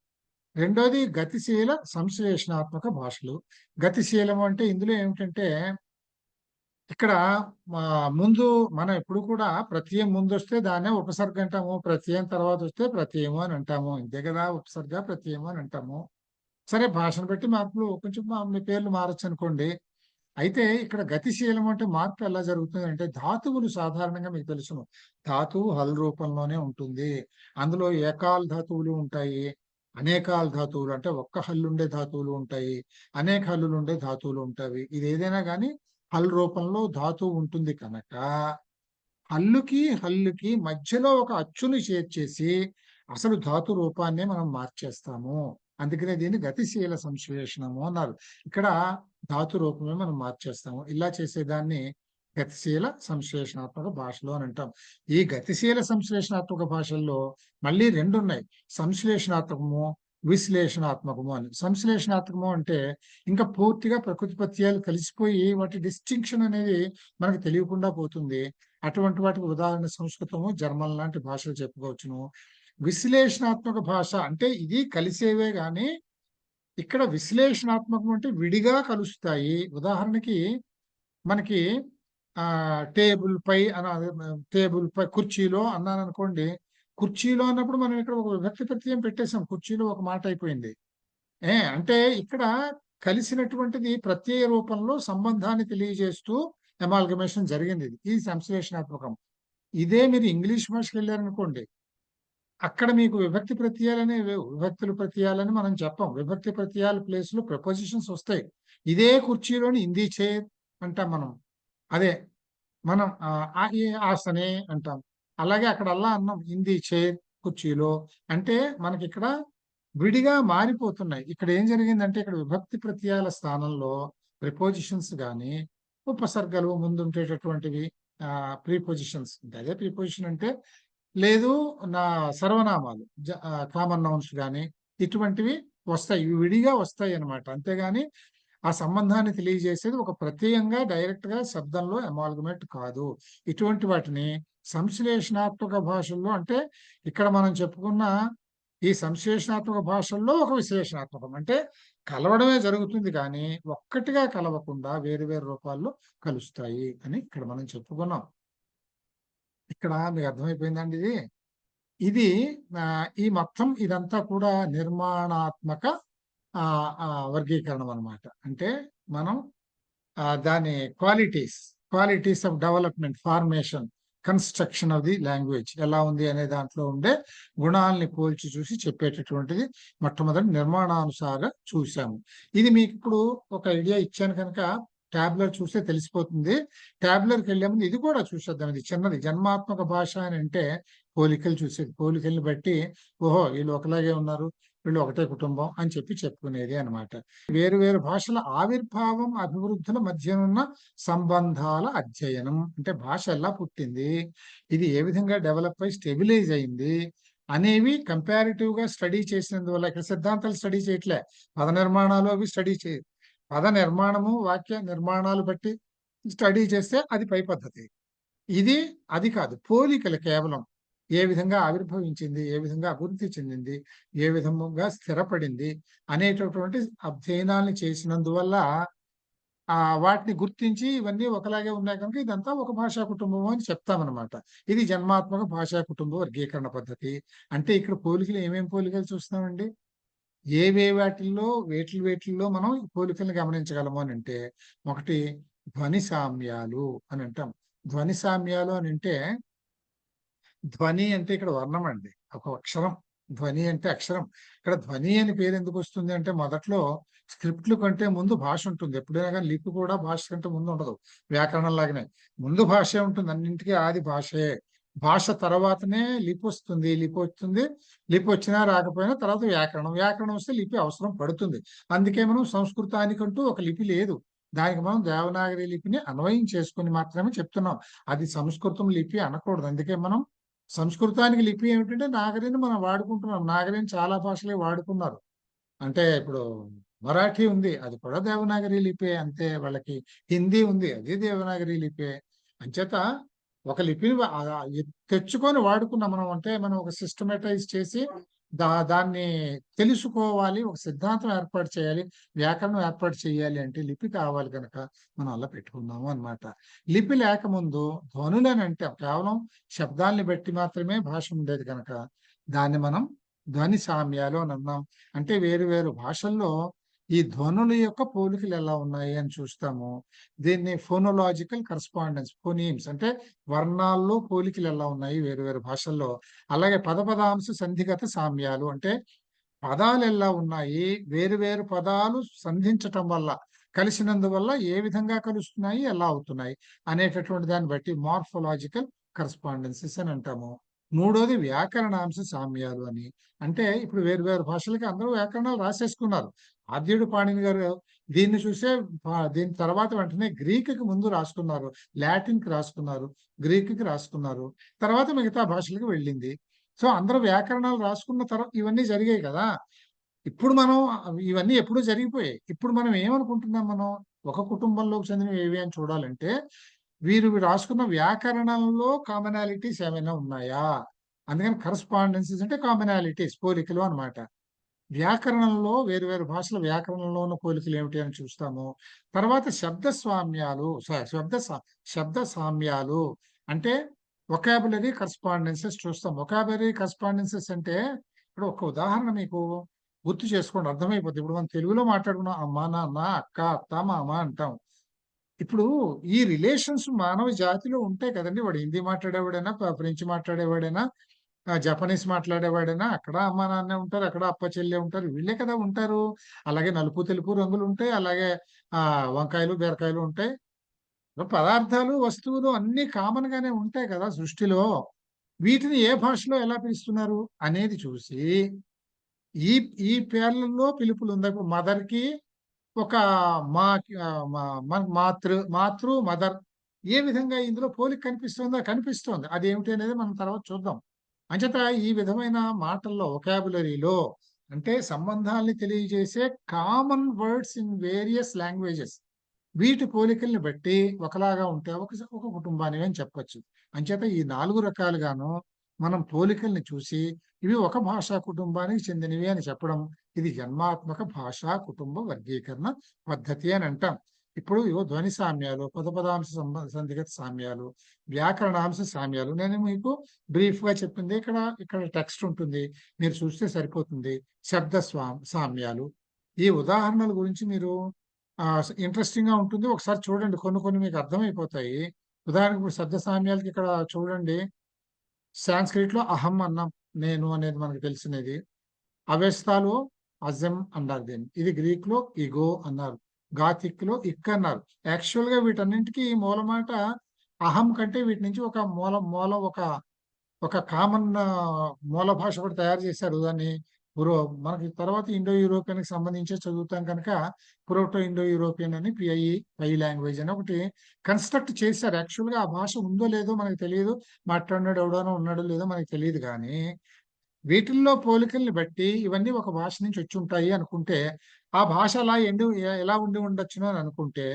రెండోది గతిశీల సంశ్లేషణాత్మక భాషలు. గతిశీలం అంటే ఇందులో ఏమిటంటే ఇక్కడ ముందు మనం ఎప్పుడు కూడా ప్రత్యయం ముందు వస్తే దాన్నే ఉపసర్గ అంటాము, ప్రత్యయం తర్వాత వస్తే ప్రత్యయము అని అంటాము. ఇంతే కదా, ఉపసర్గ ప్రత్యయము అని అంటాము. సరే, భాషను బట్టి మార్పులు కొంచెం మీ పేర్లు మారచ్చు అనుకోండి. అయితే ఇక్కడ గతిశీలం అంటే మార్పు ఎలా జరుగుతుంది అంటే ధాతువులు సాధారణంగా మీకు తెలుసును, ధాతువు హల్ రూపంలోనే ఉంటుంది. అందులో ఏకాల్ ధాతువులు ఉంటాయి, అనేకాల్ ధాతువులు అంటే ఒక్క హల్లు ఉండే ధాతువులు ఉంటాయి, అనేక హల్లులు ఉండే ధాతువులు ఉంటాయి. ఇది ఏదైనా కానీ హల్ రూపంలో ధాతువు ఉంటుంది కనుక హల్లుకి మధ్యలో ఒక అచ్చుని చేర్చేసి అసలు ధాతు రూపాన్నే మనం మార్చేస్తాము. అందుకనే దీన్ని గతిశీల సంశ్లేషణము అన్నారు. ఇక్కడ ధాతు రూపమే మనం మార్చేస్తాము. ఇలా చేసేదాన్ని గతిశీల సంశ్లేషణాత్మక భాషలో అని అంటాం. ఈ గతిశీల సంశ్లేషణాత్మక భాషల్లో మళ్ళీ రెండు ఉన్నాయి, సంశ్లేషణాత్మకము, విశ్లేషణాత్మకము అని. సంశ్లేషణాత్మకము అంటే ఇంకా పూర్తిగా ప్రకృతి ప్రత్యయాలు కలిసిపోయి వాటి డిస్టింక్షన్ అనేది మనకు తెలియకుండా పోతుంది. అటువంటి వాటికి ఉదాహరణ సంస్కృతము, జర్మన్ లాంటి భాషలు చెప్పుకోవచ్చును. విశ్లేషణాత్మక భాష అంటే ఇది కలిసేవే గాని ఇక్కడ విశ్లేషణాత్మకం అంటే విడిగా కలుస్తాయి. ఉదాహరణకి మనకి టేబుల్ పై కుర్చీలో అన్నాను అనుకోండి. కుర్చీలో అన్నప్పుడు మనం ఇక్కడ ఒక విభక్తి ప్రత్యయం పెట్టేసాం, కుర్చీలో ఒక మాట అయిపోయింది. అంటే ఇక్కడ కలిసినటువంటిది ప్రత్యయ రూపంలో సంబంధాన్ని తెలియజేస్తూ ఎమాల్గమేషన్ జరిగింది. ఇది సంశ్లేషణాత్మకం. ఇదే మీరు ఇంగ్లీష్ భాషకి వెళ్ళారనుకోండి, అక్కడ మీకు విభక్తి ప్రత్యయాలనే విభక్తులు ప్రత్యయాలని మనం చెప్పం. విభక్తి ప్రత్యయాల ప్లేస్ లో ప్రపోజిషన్స్ వస్తాయి. ఇదే కుర్చీలోని ఇంది చైర్ అంటాం మనం, అదే మనం ఆసనే అంటాం. అలాగే అక్కడ అల్లా అన్నాం, ఇంది చైర్ కుర్చీలో. అంటే మనకి ఇక్కడ విడిగా మారిపోతున్నాయి. ఇక్కడ ఏం జరిగిందంటే ఇక్కడ విభక్తి ప్రత్యయాల స్థానంలో ప్రిపోజిషన్స్ కానీ ఉపసర్గలు ముందుండేటటువంటివి ప్రీపోజిషన్స్. అదే ప్రీపోజిషన్ అంటే లేదు, నా సర్వనామాలు కామన్ నౌన్స్ కానీ ఇటువంటివి వస్తాయి, ఇవి విడిగా వస్తాయి అన్నమాట. అంతేగాని ఆ సంబంధాన్ని తెలియజేసేది ఒక ప్రత్యయంగా డైరెక్ట్ గా శబ్దంలో అమాల్గమేట్ కాదు. ఇటువంటి వాటిని సంశ్లేషణాత్మక భాషల్లో, అంటే ఇక్కడ మనం చెప్పుకున్న ఈ సంశ్లేషణాత్మక భాషల్లో ఒక విశ్లేషణాత్మకం, అంటే కలవడమే జరుగుతుంది కానీ ఒక్కటిగా కలవకుండా వేరు వేరు రూపాల్లో కలుస్తాయి అని ఇక్కడ మనం చెప్పుకున్నాం. ఇక్కడ మీకు అర్థమైపోయిందండి ఇది. ఇది ఈ మొత్తం ఇదంతా కూడా నిర్మాణాత్మక వర్గీకరణం అన్నమాట. అంటే మనం దాని qualities of development, formation, construction of the language ఎలా ఉంది అనే దాంట్లో ఉండే గుణాలని పోల్చి చూసి చెప్పేటటువంటిది మొట్టమొదటి నిర్మాణానుసార చూసాము. ఇది మీకు ఇప్పుడు ఒక ఐడియా ఇచ్చాను కనుక ట్యాబ్లర్ చూస్తే తెలిసిపోతుంది. ట్యాబ్లర్కి వెళ్ళే ముందు ఇది కూడా చూసేద్దాం. ఇది చిన్నది. జన్మాత్మక భాష అని అంటే పోలికలు చూసేది. పోలికల్ని బట్టి ఓహో వీళ్ళు ఒకలాగే ఉన్నారు, వీళ్ళు ఒకటే కుటుంబం అని చెప్పుకునేది అనమాట. వేరు వేరు భాషల ఆవిర్భావం, అభివృద్ధుల మధ్య ఉన్న సంబంధాల అధ్యయనం, అంటే భాష ఎలా పుట్టింది, ఇది ఏ విధంగా డెవలప్ అయి స్టెబిలైజ్ అయింది అనేవి కంపారిటివ్ గా స్టడీ చేసినందువల్ల, ఇక్కడ సిద్ధాంతాలు స్టడీ చేయట్లే, పద నిర్మాణాలు అవి స్టడీ చేయ, పద నిర్మాణము వాక్య నిర్మాణాలు బట్టి స్టడీ చేస్తే అది పై పద్ధతి. ఇది అది కాదు, పోలికలు కేవలం ఏ విధంగా ఆవిర్భవించింది, ఏ విధంగా అభివృద్ధి చెందింది, ఏ విధంగా స్థిరపడింది అనేటటువంటి అధ్యయనాన్ని చేసినందువల్ల వాటిని గుర్తించి ఇవన్నీ ఒకలాగే ఉన్నాయి కనుక ఇదంతా ఒక భాషా కుటుంబం అని చెప్తామన్నమాట. ఇది జన్మాత్మక భాషా కుటుంబ వర్గీకరణ పద్ధతి. అంటే ఇక్కడ పోలికలు ఏమేం పోలికలు చూస్తామండి, వేటిల్లో మనం ఈ పోలికలను గమనించగలము అని అంటే, ఒకటి ధ్వని సామ్యాలు అని అంటాం. ధ్వని సామ్యాలు అని అంటే, ధ్వని అంటే ఇక్కడ వర్ణం అండి, ఒక అక్షరం. ధ్వని అంటే అక్షరం. ఇక్కడ ధ్వని అని పేరు ఎందుకు వస్తుంది అంటే, మొదట్లో స్క్రిప్ట్లు కంటే ముందు భాష ఉంటుంది. ఎప్పుడైనా కానీ లిపి కూడా భాష కంటే ముందు ఉండదు. వ్యాకరణం లాగానే ముందు భాషే ఉంటుంది, అన్నింటికీ ఆది భాషే. భాష తర్వాతనే లిపి వస్తుంది. లిపి వచ్చినా రాకపోయినా తర్వాత వ్యాకరణం వస్తే లిపి అవసరం పడుతుంది. అందుకే మనం సంస్కృతానికంటూ ఒక లిపి లేదు. దానికి మనం దేవనాగరి లిపిని అన్వయం చేసుకుని మాత్రమే చెప్తున్నాం. అది సంస్కృతం లిపి అనకూడదు. అందుకే మనం సంస్కృతానికి లిపి ఏమిటంటే నాగరిని మనం వాడుకుంటున్నాం. నాగరిని చాలా భాషలే వాడుకున్నారు. అంటే ఇప్పుడు మరాఠీ ఉంది, అది కూడా దేవనాగరి లిపే. అంతే. వాళ్ళకి హిందీ ఉంది, అది దేవనాగరి లిపే. అంచేత ఒక లిపిని తెచ్చుకొని వాడుకున్నాం మనం. అంటే మనం ఒక సిస్టమేటైజ్ చేసి దాన్ని తెలుసుకోవాలి, ఒక సిద్ధాంతం ఏర్పాటు చేయాలి, వ్యాకరణం ఏర్పాటు చేయాలి అంటే లిపి కావాలి కనుక మనం అలా పెట్టుకున్నాము అన్నమాట. లిపి లేకముందు ధ్వనులని అంటే కేవలం శబ్దాల్ని బట్టి మాత్రమే భాష ఉండేది కనుక దాన్ని మనం ధ్వని సామ్యాలు అని అన్నాం. అంటే వేరు వేరు భాషల్లో ఈ ధ్వనుల యొక్క పోలికలు ఎలా ఉన్నాయి అని చూస్తాము. దీన్ని ఫోనోలాజికల్ కరస్పాండెన్స్, ఫోనీమ్స్ అంటే వర్ణాల్లో పోలికలు ఎలా ఉన్నాయి వేరు వేరు భాషల్లో. అలాగే పదపదాంశ సంధిగత సామ్యాలు అంటే పదాలు ఎలా ఉన్నాయి, వేరు వేరు పదాలు సంధించటం వల్ల, కలిసినందువల్ల ఏ విధంగా కలుస్తున్నాయి, ఎలా అవుతున్నాయి అనేటటువంటి దాన్ని బట్టి మార్ఫోలాజికల్ కరస్పాండెన్సెస్ అని అంటాము. మూడోది వ్యాకరణాంశ సామ్యాలు అని. అంటే ఇప్పుడు వేరు వేరు భాషలకి అందరూ వ్యాకరణాలు రాసేసుకున్నారు. ఆద్యుడు పాణిని గారు దీన్ని చూసే దీని తర్వాత వెంటనే గ్రీకుకి ముందు రాసుకున్నారు, లాటిన్కి రాసుకున్నారు, గ్రీకుకి రాసుకున్నారు, తర్వాత మిగతా భాషలకు వెళ్ళింది. సో అందరూ వ్యాకరణాలు రాసుకున్న తర్వాత ఇవన్నీ జరిగాయి కదా. ఇప్పుడు మనం ఇవన్నీ ఎప్పుడూ జరిగిపోయాయి. ఇప్పుడు మనం ఏమనుకుంటున్నాం, మనం ఒక కుటుంబంలోకి చెందినవి ఏవి అని చూడాలంటే వీరు రాసుకున్న వ్యాకరణంలో కామనాలిటీస్ ఏమైనా ఉన్నాయా. అందుకని కరస్పాండెన్సెస్ అంటే కామనాలిటీస్, పోలికలు అనమాట. వ్యాకరణంలో వేరు వేరు భాషల వ్యాకరణంలో ఉన్న పోలికలు ఏమిటి అని చూస్తాము. తర్వాత శబ్ద సామ్యాలు అంటే వొకాబులరీ కరస్పాండెన్సెస్ చూస్తాం. వొకాబులరీ కరస్పాండెన్సెస్ అంటే ఇప్పుడు ఒక ఉదాహరణ మీకు గుర్తు చేసుకోండి, అర్థమైపోతుంది. ఇప్పుడు మనం తెలుగులో మాట్లాడుకున్నాం, అమ్మ, నాన్న, అక్క, అత్త, మామ అంటాం. ఇప్పుడు ఈ రిలేషన్స్ మానవ జాతిలో ఉంటాయి కదండి. వాడు హిందీ మాట్లాడేవాడైనా, ఫ్రెంచ్ మాట్లాడేవాడైనా, జపనీస్ మాట్లాడేవాడైనా అక్కడ అమ్మ నాన్నే ఉంటారు, అక్కడ అప్ప చెల్లె ఉంటారు, వీళ్ళే కదా ఉంటారు. అలాగే నలుపు తెలుపు రంగులు ఉంటాయి, అలాగే వంకాయలు బీరకాయలు ఉంటాయి. పదార్థాలు వస్తువులు అన్ని కామన్ గానే ఉంటాయి కదా సృష్టిలో. వీటిని ఏ భాషలో ఎలా పిలుస్తున్నారు అనేది చూసి ఈ ఈ పేర్లలో పిలుపులు ఉంది. ఇప్పుడు మదర్ కి ఒక మాతృ మదర్, ఏ విధంగా ఇందులో పోలిక కనిపిస్తోంది. అది ఏమిటి అనేది మనం తర్వాత చూద్దాం. అంచేత ఈ విధమైన మాటల్లో వొకాబులరీలో అంటే సంబంధాలని తెలియజేసే common words in various languages. వీటి పోలికల్ని బట్టి ఒకలాగా ఉంటే ఒక కుటుంబాన్ని అని చెప్పొచ్చు. అంచేత ఈ 4 రకాలుగాను మనం పోలికల్ని చూసి ఇవి ఒక భాషా కుటుంబానికి చెందినవి అని చెప్పడం, ఇది జన్మాత్మక భాషా కుటుంబ వర్గీకరణ పద్ధతి అని అంటాం. ఇప్పుడు ఇగో ధ్వని సామ్యాలు, పదపదాంశ సంధిగత సామ్యాలు, వ్యాకరణాంశ సామ్యాలు. నేను మీకు బ్రీఫ్ గా చెప్పింది ఇక్కడ టెక్స్ట్ ఉంటుంది, మీరు చూస్తే సరిపోతుంది. శబ్ద సామ్యాలు, ఈ ఉదాహరణల గురించి మీరు ఇంట్రెస్టింగ్ గా ఉంటుంది, ఒకసారి చూడండి. కొన్ని మీకు అర్థమైపోతాయి. ఉదాహరణకు ఇప్పుడు శబ్ద సామ్యాలకి ఇక్కడ చూడండి. సాంస్క్రిట్ లో అహం అన్నాం, నేను అనేది మనకు తెలిసినది. అవెస్తాలో అజం అన్నారు దీన్ని. ఇది గ్రీక్ లో ఇగో అన్నారు, గాథిక్ లో ఇక్ అన్నారు. యాక్చువల్ గా వీటన్నింటికి మూలమాట అహం కంటే వీటి నుంచి ఒక మూల ఒక కామన్ మూల భాష కూడా తయారు చేశారు. దాన్ని మనకి తర్వాత ఇండో యూరోపియన్ కి సంబంధించి చదువుతాం కనుక ప్రోటో ఇండో యూరోపియన్ అని పై లాంగ్వేజ్ అని ఒకటి కన్స్ట్రక్ట్ చేశారు. యాక్చువల్ గా ఆ భాష ఉందో లేదో మనకు తెలియదు, మాట్లాడినాడు ఎవడనో ఉన్నాడో లేదో మనకు తెలియదు. కానీ వీటిల్లో పోలికల్ని బట్టి ఇవన్నీ ఒక భాష నుంచి వచ్చి ఉంటాయి అనుకుంటే, ఆ భాష ఎలా ఉండి ఉండొచ్చును అని అనుకుంటే,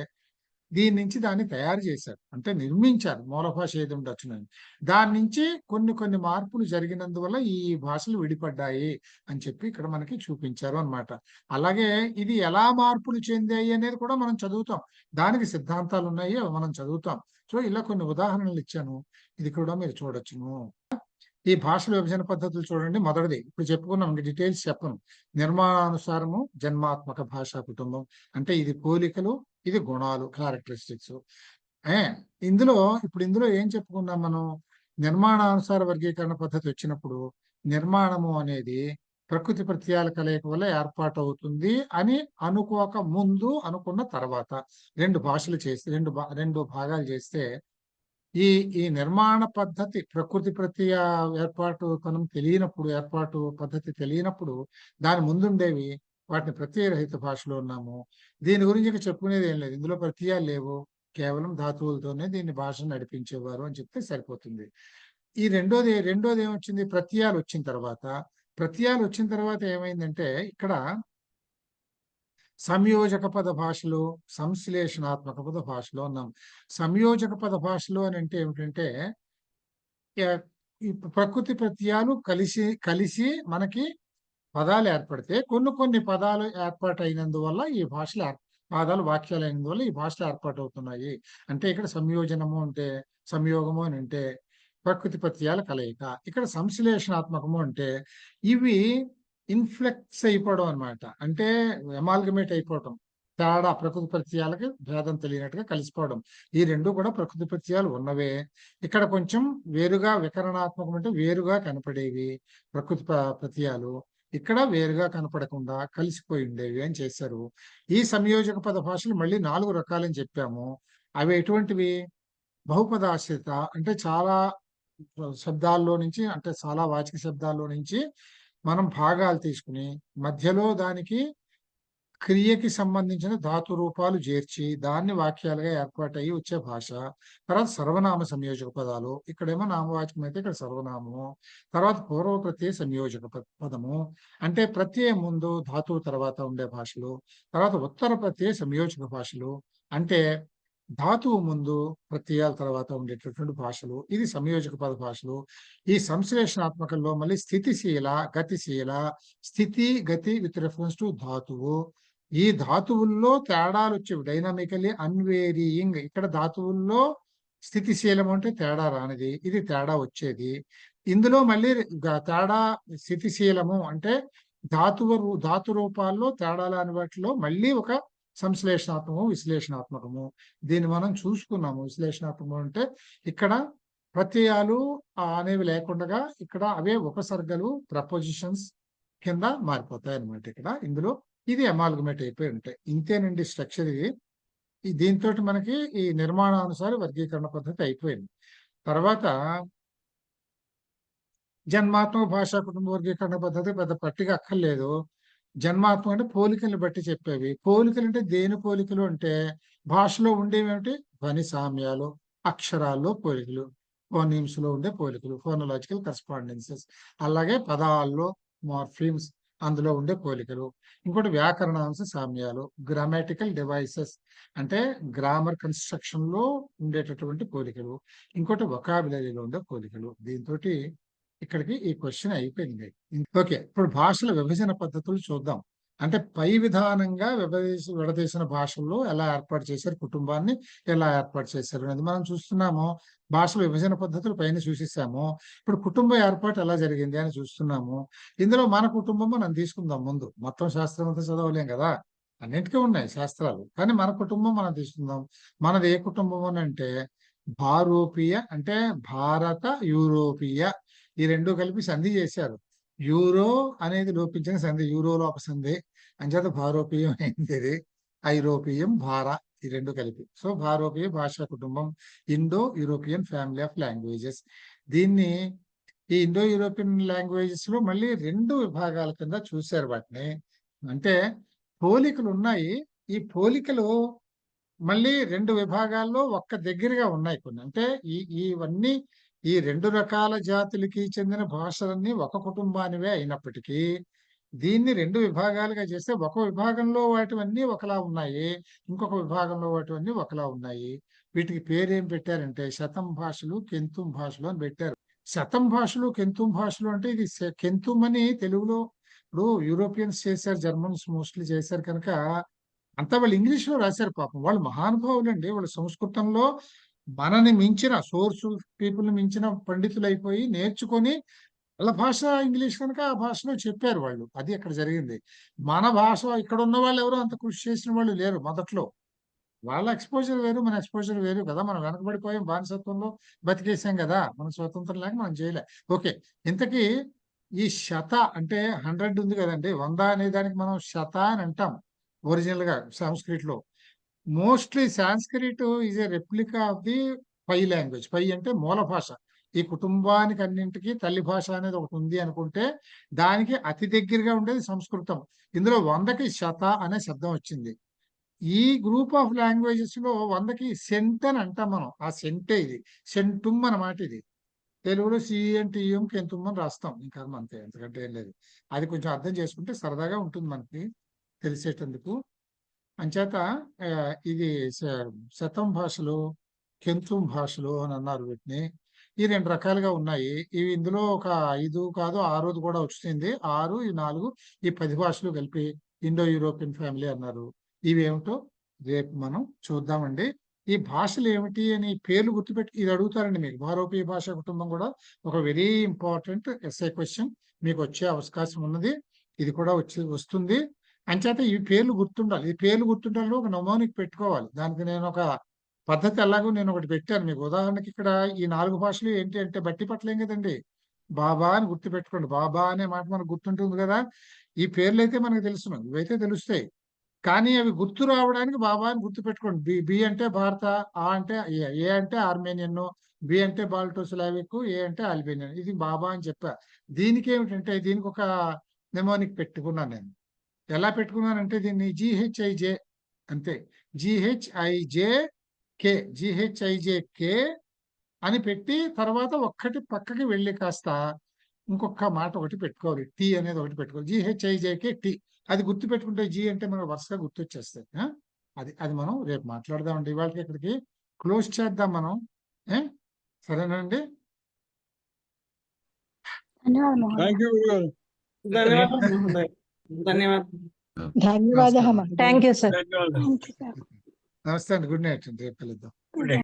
దీని నుంచి దాన్ని తయారు చేశారు, అంటే నిర్మించారు. మూల భాష ఏది ఉండొచ్చునని దాని నుంచి కొన్ని మార్పులు జరిగినందువల్ల ఈ భాషలు విడిపడ్డాయి అని చెప్పి ఇక్కడ మనకి చూపించారు అన్నమాట. అలాగే ఇది ఎలా మార్పులు చెందాయి అనేది కూడా మనం చదువుతాం, దానికి సిద్ధాంతాలు ఉన్నాయి, మనం చదువుతాం. సో ఇలా కొన్ని ఉదాహరణలు ఇచ్చాను, ఇది కూడా మీరు చూడొచ్చును. ఈ భాషల విభజన పద్ధతులు చూడండి. మొదటిది ఇప్పుడు చెప్పుకున్నాం, డీటెయిల్స్ చెప్పను. నిర్మాణానుసారము జన్మాత్మక భాషా కుటుంబం అంటే ఇది పోలికలు, ఇది గుణాలు, క్యారెక్టరిస్టిక్స్. ఇందులో ఏం చెప్పుకున్నాం మనం? నిర్మాణానుసార వర్గీకరణ పద్ధతి వచ్చినప్పుడు నిర్మాణము అనేది ప్రకృతి ప్రత్యయాల కలయిక వల్ల ఏర్పాటు అవుతుంది అని అనుకోక ముందు, అనుకున్న తర్వాత రెండు భాషలు చేస్తే రెండు భాగాలు చేస్తే ఈ నిర్మాణ పద్ధతి ప్రకృతి ప్రత్యయ ఏర్పాటు పద్ధతి తెలియనప్పుడు దాని ముందుండేవి వాటిని ప్రత్యయరహిత భాషలో ఉన్నాము. దీని గురించి చెప్పుకునేది ఏం లేదు, ఇందులో ప్రత్యయాలు లేవు, కేవలం ధాతువులతోనే దీన్ని భాషను నడిపించేవారు అని చెప్తే సరిపోతుంది. ఈ రెండోది ఏమొచ్చింది? ప్రత్యయాలు వచ్చిన తర్వాత ఏమైందంటే ఇక్కడ సంయోజక పద భాషలో, సంశ్లేషణాత్మక పద భాషలో ఉన్నాం. సంయోజక పద భాషలో అని అంటే ఏమిటంటే ఈ ప్రకృతి ప్రత్యయాలు కలిసి మనకి పదాలు ఏర్పడితే కొన్ని పదాలు ఏర్పాటు అయినందువల్ల ఈ భాషలు పదాలు వాక్యాలు అయినందువల్ల ఈ భాషలు ఏర్పాటు అవుతున్నాయి. అంటే ఇక్కడ సంయోజనము అంటే, సంయోగము అని అంటే ప్రకృతి ప్రత్యయాల కలయిక. ఇక్కడ సంశ్లేషణాత్మకము అంటే ఇవి ఇన్ఫ్లెక్స్ అయిపోవడం అన్నమాట, అంటే ఎమాల్గమేట్ అయిపోవడం, తేడా ప్రకృతి ప్రత్యయాలకి భేదం తెలియనట్టుగా కలిసిపోవడం. ఈ రెండు కూడా ప్రకృతి ప్రత్యయాలు ఉన్నవే, ఇక్కడ కొంచెం వేరుగా వికరణాత్మకం అంటే వేరుగా కనపడేవి ప్రకృతి ప్రత్యయాలు, ఇక్కడ వేరుగా కనపడకుండా కలిసిపోయి ఉండేవి అని చేశారు. ఈ సంయోజక పద భాషలు మళ్ళీ 4 రకాలని చెప్పాము. అవి ఎటువంటివి? బహుపదాశ్రిత అంటే చాలా శబ్దాల్లో నుంచి, అంటే చాలా వాచిక శబ్దాల్లో నుంచి మనం భాగాలు తీసుకుని మధ్యలో దానికి క్రియకి సంబంధించిన ధాతు రూపాలు చేర్చి దాన్ని వాక్యాలుగా ఏర్పాటయ్యి వచ్చే భాష. తర్వాత సర్వనామ సంయోజక పదాలు, ఇక్కడేమో నామవాచకం అయితే ఇక్కడ సర్వనామము. తర్వాత పూర్వ ప్రత్యయ సంయోజక పదము అంటే ప్రత్యయం ముందు ధాతువు తర్వాత ఉండే భాషలు. తర్వాత ఉత్తర ప్రత్యయ సంయోజక భాషలు అంటే ధాతువు ముందు ప్రత్యయాల తర్వాత ఉండేటటువంటి భాషలు. ఇది సంయోజక పద భాషలు. ఈ సంశ్లేషణాత్మకంలో మళ్ళీ స్థితిశీల, గతిశీల. స్థితి, గతి విత్ రెఫరెన్స్ టు ధాతువు. ఈ ధాతువుల్లో తేడాలు వచ్చేవి, డైనామికల్లీ అన్వేరియింగ్. ఇక్కడ ధాతువుల్లో స్థితిశీలం అంటే తేడా రానిది, ఇది తేడా వచ్చేది. ఇందులో మళ్ళీ తేడా స్థితిశీలము అంటే ధాతు రూపాల్లో తేడా లాని వాటిలో మళ్ళీ ఒక సంశ్లేషణాత్మకము, విశ్లేషణాత్మకము. దీన్ని మనం చూసుకున్నాము. విశ్లేషణాత్మకం అంటే ఇక్కడ ప్రత్యయాలు అనేవి లేకుండా ఇక్కడ అవే ఉపసర్గలు, ప్రపోజిషన్స్ కింద మారిపోతాయి అన్నమాట. ఇక్కడ ఇందులో ఇది అమాల్గమేట్ అయిపోయి ఉంటాయి. ఇంతేనండి స్ట్రక్చర్ ఇది. దీంతో మనకి ఈ నిర్మాణానుసార వర్గీకరణ పద్ధతి అయిపోయింది. తర్వాత జన్మాత్మక భాషా కుటుంబ వర్గీకరణ పద్ధతి పెద్ద పట్టిగా అక్కర్లేదు. జన్మాత్మక అంటే పోలికల్ని బట్టి చెప్పేవి. పోలికలు అంటే దేని పోలికలు అంటే భాషలో ఉండేవేమిటి? ధ్వని సామ్యాలు, అక్షరాల్లో పోలికలు, ఫోనీమ్స్ లో ఉండే పోలికలు, ఫోనలాజికల్ కరెస్పాండెన్సెస్. అలాగే పదాల్లో మార్ఫిమ్స్, అందులో ఉండే పోలికలు. ఇంకోటి వ్యాకరణాంశ సామ్యాలు, గ్రామాటికల్ డివైసెస్ అంటే గ్రామర్ కన్స్ట్రక్షన్ లో ఉండేటటువంటి పోలికలు. ఇంకోటి వొకాబులరీలో ఉండే పోలికలు. దీంతో ఇక్కడికి ఈ క్వశ్చన్ అయిపోయింది. ఓకే, ఇప్పుడు భాషల విభజన పద్ధతులు చూద్దాం. అంటే పై విధానంగా విడదీసిన భాషల్లో ఎలా ఏర్పాటు చేశారు, కుటుంబాన్ని ఎలా ఏర్పాటు చేశారు అనేది మనం చూస్తున్నాము. భాషల విభజన పద్ధతులు పైన చూసేసాము. ఇప్పుడు కుటుంబ ఏర్పాటు ఎలా జరిగింది అని చూస్తున్నాము. ఇందులో మన కుటుంబం మనం తీసుకుందాం. ముందు మొత్తం శాస్త్రం అంతా చదవలేం కదా, అన్నింటికీ ఉన్నాయి శాస్త్రాలు, కానీ మన కుటుంబం మనం తీసుకుందాం. మనది ఏ కుటుంబం అని అంటే భారూపీయ, అంటే భారత యూరోపీయ, ఈ రెండు కలిపి సంధి చేశారు. యూరో అనేది లోపించిన సంధి, యూరో లోప సంధి, అంచేత భారూపీయం అయింది. ఇది ఐరోపియం, భార, ఈ రెండు కలిపి. సో భారూపీయ భాషా కుటుంబం, Indo European family of languages. దీన్ని ఈ ఇండో యూరోపియన్ లాంగ్వేజెస్ లో మళ్ళీ రెండు విభాగాల కింద చూశారు వాటిని. అంటే పోలికలు ఉన్నాయి. ఈ పోలికలు మళ్ళీ రెండు విభాగాల్లో ఒక్క దగ్గరగా ఉన్నాయి కొన్ని. అంటే ఇవన్నీ ఈ రెండు రకాల జాతులకి చెందిన భాషలన్నీ ఒక కుటుంబానివే అయినప్పటికీ దీన్ని రెండు విభాగాలుగా చేస్తే ఒక విభాగంలో వాటివన్నీ ఒకలా ఉన్నాయి, ఇంకొక విభాగంలో వాటివన్నీ ఒకలా ఉన్నాయి. వీటికి పేరేం పెట్టారంటే శతం భాషలు, కెంతుం భాషలు అని పెట్టారు. శతం భాషలు, కెంతుం భాషలు అంటే ఇది కెంతుం అని తెలుగులో ఇప్పుడు యూరోపియన్స్ చేశారు, జర్మన్స్ మోస్ట్లీ చేశారు కనుక అంతా వాళ్ళు ఇంగ్లీష్ లో రాశారు. పాపం వాళ్ళు మహానుభావులు అండి. వాళ్ళు సంస్కృతంలో మనని మించిన సోర్సు పీపుల్ని మించిన పండితులు అయిపోయి నేర్చుకొని వాళ్ళ భాష ఇంగ్లీష్ కనుక ఆ భాషలో చెప్పారు వాళ్ళు. అది అక్కడ జరిగింది. మన భాష ఇక్కడ ఉన్న వాళ్ళు ఎవరు అంత కృషి చేసిన వాళ్ళు లేరు మొదట్లో. వాళ్ళ ఎక్స్పోజర్ వేరు, మన ఎక్స్పోజర్ వేరు కదా. మనం వెనకబడిపోయాం, బానిసత్వంలో బతికేసాం కదా, మన స్వతంత్రం లేక మనం చేయలే. ఓకే, ఇంతకీ ఈ శత అంటే 100 ఉంది కదండి, 100 అనే దానికి మనం శత అని అంటాం ఒరిజినల్ గా సాంస్క్రిట్ లో. Mostly Sanskrit is a replica of the పై లాంగ్వేజ్. పై అంటే మూల భాష. ఈ కుటుంబానికి అన్నింటికి తల్లి భాష అనేది ఒకటి ఉంది అనుకుంటే దానికి అతి దగ్గరగా ఉండేది సంస్కృతం. ఇందులో 100కి శత అనే శబ్దం వచ్చింది. ఈ గ్రూప్ ఆఫ్ లాంగ్వేజెస్ లో 100కి సెంట్ అని అంటాం మనం. ఆ సెంటే ఇది, సెంటుమ్ అన్నమాట. ఇది తెలుగులో సిఎన్టీఎం కెంతుమ్ అని రాస్తాం, ఇంకా అంతే, ఎందుకంటే ఏం లేదు. అది కొంచెం అర్థం చేసుకుంటే సరదాగా ఉంటుంది మనకి తెలిసేటందుకు. అంచేత ఇది శతం భాషలు, కెంతుం భాషలు అని అన్నారు వీటిని. ఈ రెండు రకాలుగా ఉన్నాయి. ఇవి ఇందులో ఒక 5 కాదు 6 కూడా వచ్చింది. 6, ఈ 4, ఈ 10 భాషలు కలిపి ఇండో యూరోపియన్ ఫ్యామిలీ అన్నారు. ఇవి ఏమిటో రేపు మనం చూద్దామండి. ఈ భాషలు ఏమిటి అని పేర్లు గుర్తుపెట్టి ఇది అడుగుతారండి మీకు. భారతీయ భాషా కుటుంబం కూడా ఒక వెరీ ఇంపార్టెంట్ ఎస్ఐ క్వశ్చన్ మీకు వచ్చే అవకాశం ఉన్నది. ఇది కూడా వస్తుంది. అంచేత ఈ పేర్లు గుర్తుండాలి. ఈ పేర్లు గుర్తుండాలని ఒక నమోనిక్ పెట్టుకోవాలి. దానికి నేను ఒక పద్ధతి ఎలాగో నేను ఒకటి పెట్టాను మీకు. ఉదాహరణకి ఇక్కడ ఈ 4 భాషలు ఏంటి అంటే బట్టి పట్టలేం కదండి. బాబా అని గుర్తు పెట్టుకోండి. బాబా అనే మాట మనకు గుర్తుంటుంది కదా. ఈ పేర్లు అయితే మనకు తెలుసును, ఇవైతే తెలుస్తాయి. కానీ అవి గుర్తు రావడానికి బాబా అని గుర్తు పెట్టుకోండి. బి అంటే భారత, ఆ అంటే ఏ అంటే ఆర్మేనియన్, బి అంటే బాల్టోస్లావిక్, ఏ అంటే అల్బేనియన్. ఇది బాబా అని చెప్పా. దీనికి ఏమిటంటే దీనికి ఒక నెమోనిక్ పెట్టుకున్నాను నేను. ఎలా పెట్టుకున్నానంటే దీన్ని జిహెచ్ఐజే అంతే, జిహెచ్ఐజేకే, జిహెచ్ఐజేకే అని పెట్టి తర్వాత ఒక్కటి పక్కకి వెళ్ళి కాస్త ఇంకొక మాట ఒకటి పెట్టుకోవాలి. టీ అనేది ఒకటి పెట్టుకోవాలి. జిహెచ్ఐజేకే టీ. అది గుర్తు పెట్టుకుంటే జీ అంటే మనకు వరుసగా గుర్తొచ్చేస్తాయి. అది మనం రేపు మాట్లాడదామండి. ఇవాళకి ఇక్కడికి క్లోజ్ చేద్దాం మనం. సరేనండి. ధన్యవాదాలు. Thank you sir. నమస్తే అండి. గుడ్ నైట్ అండి. రేపు కలుద్దాం.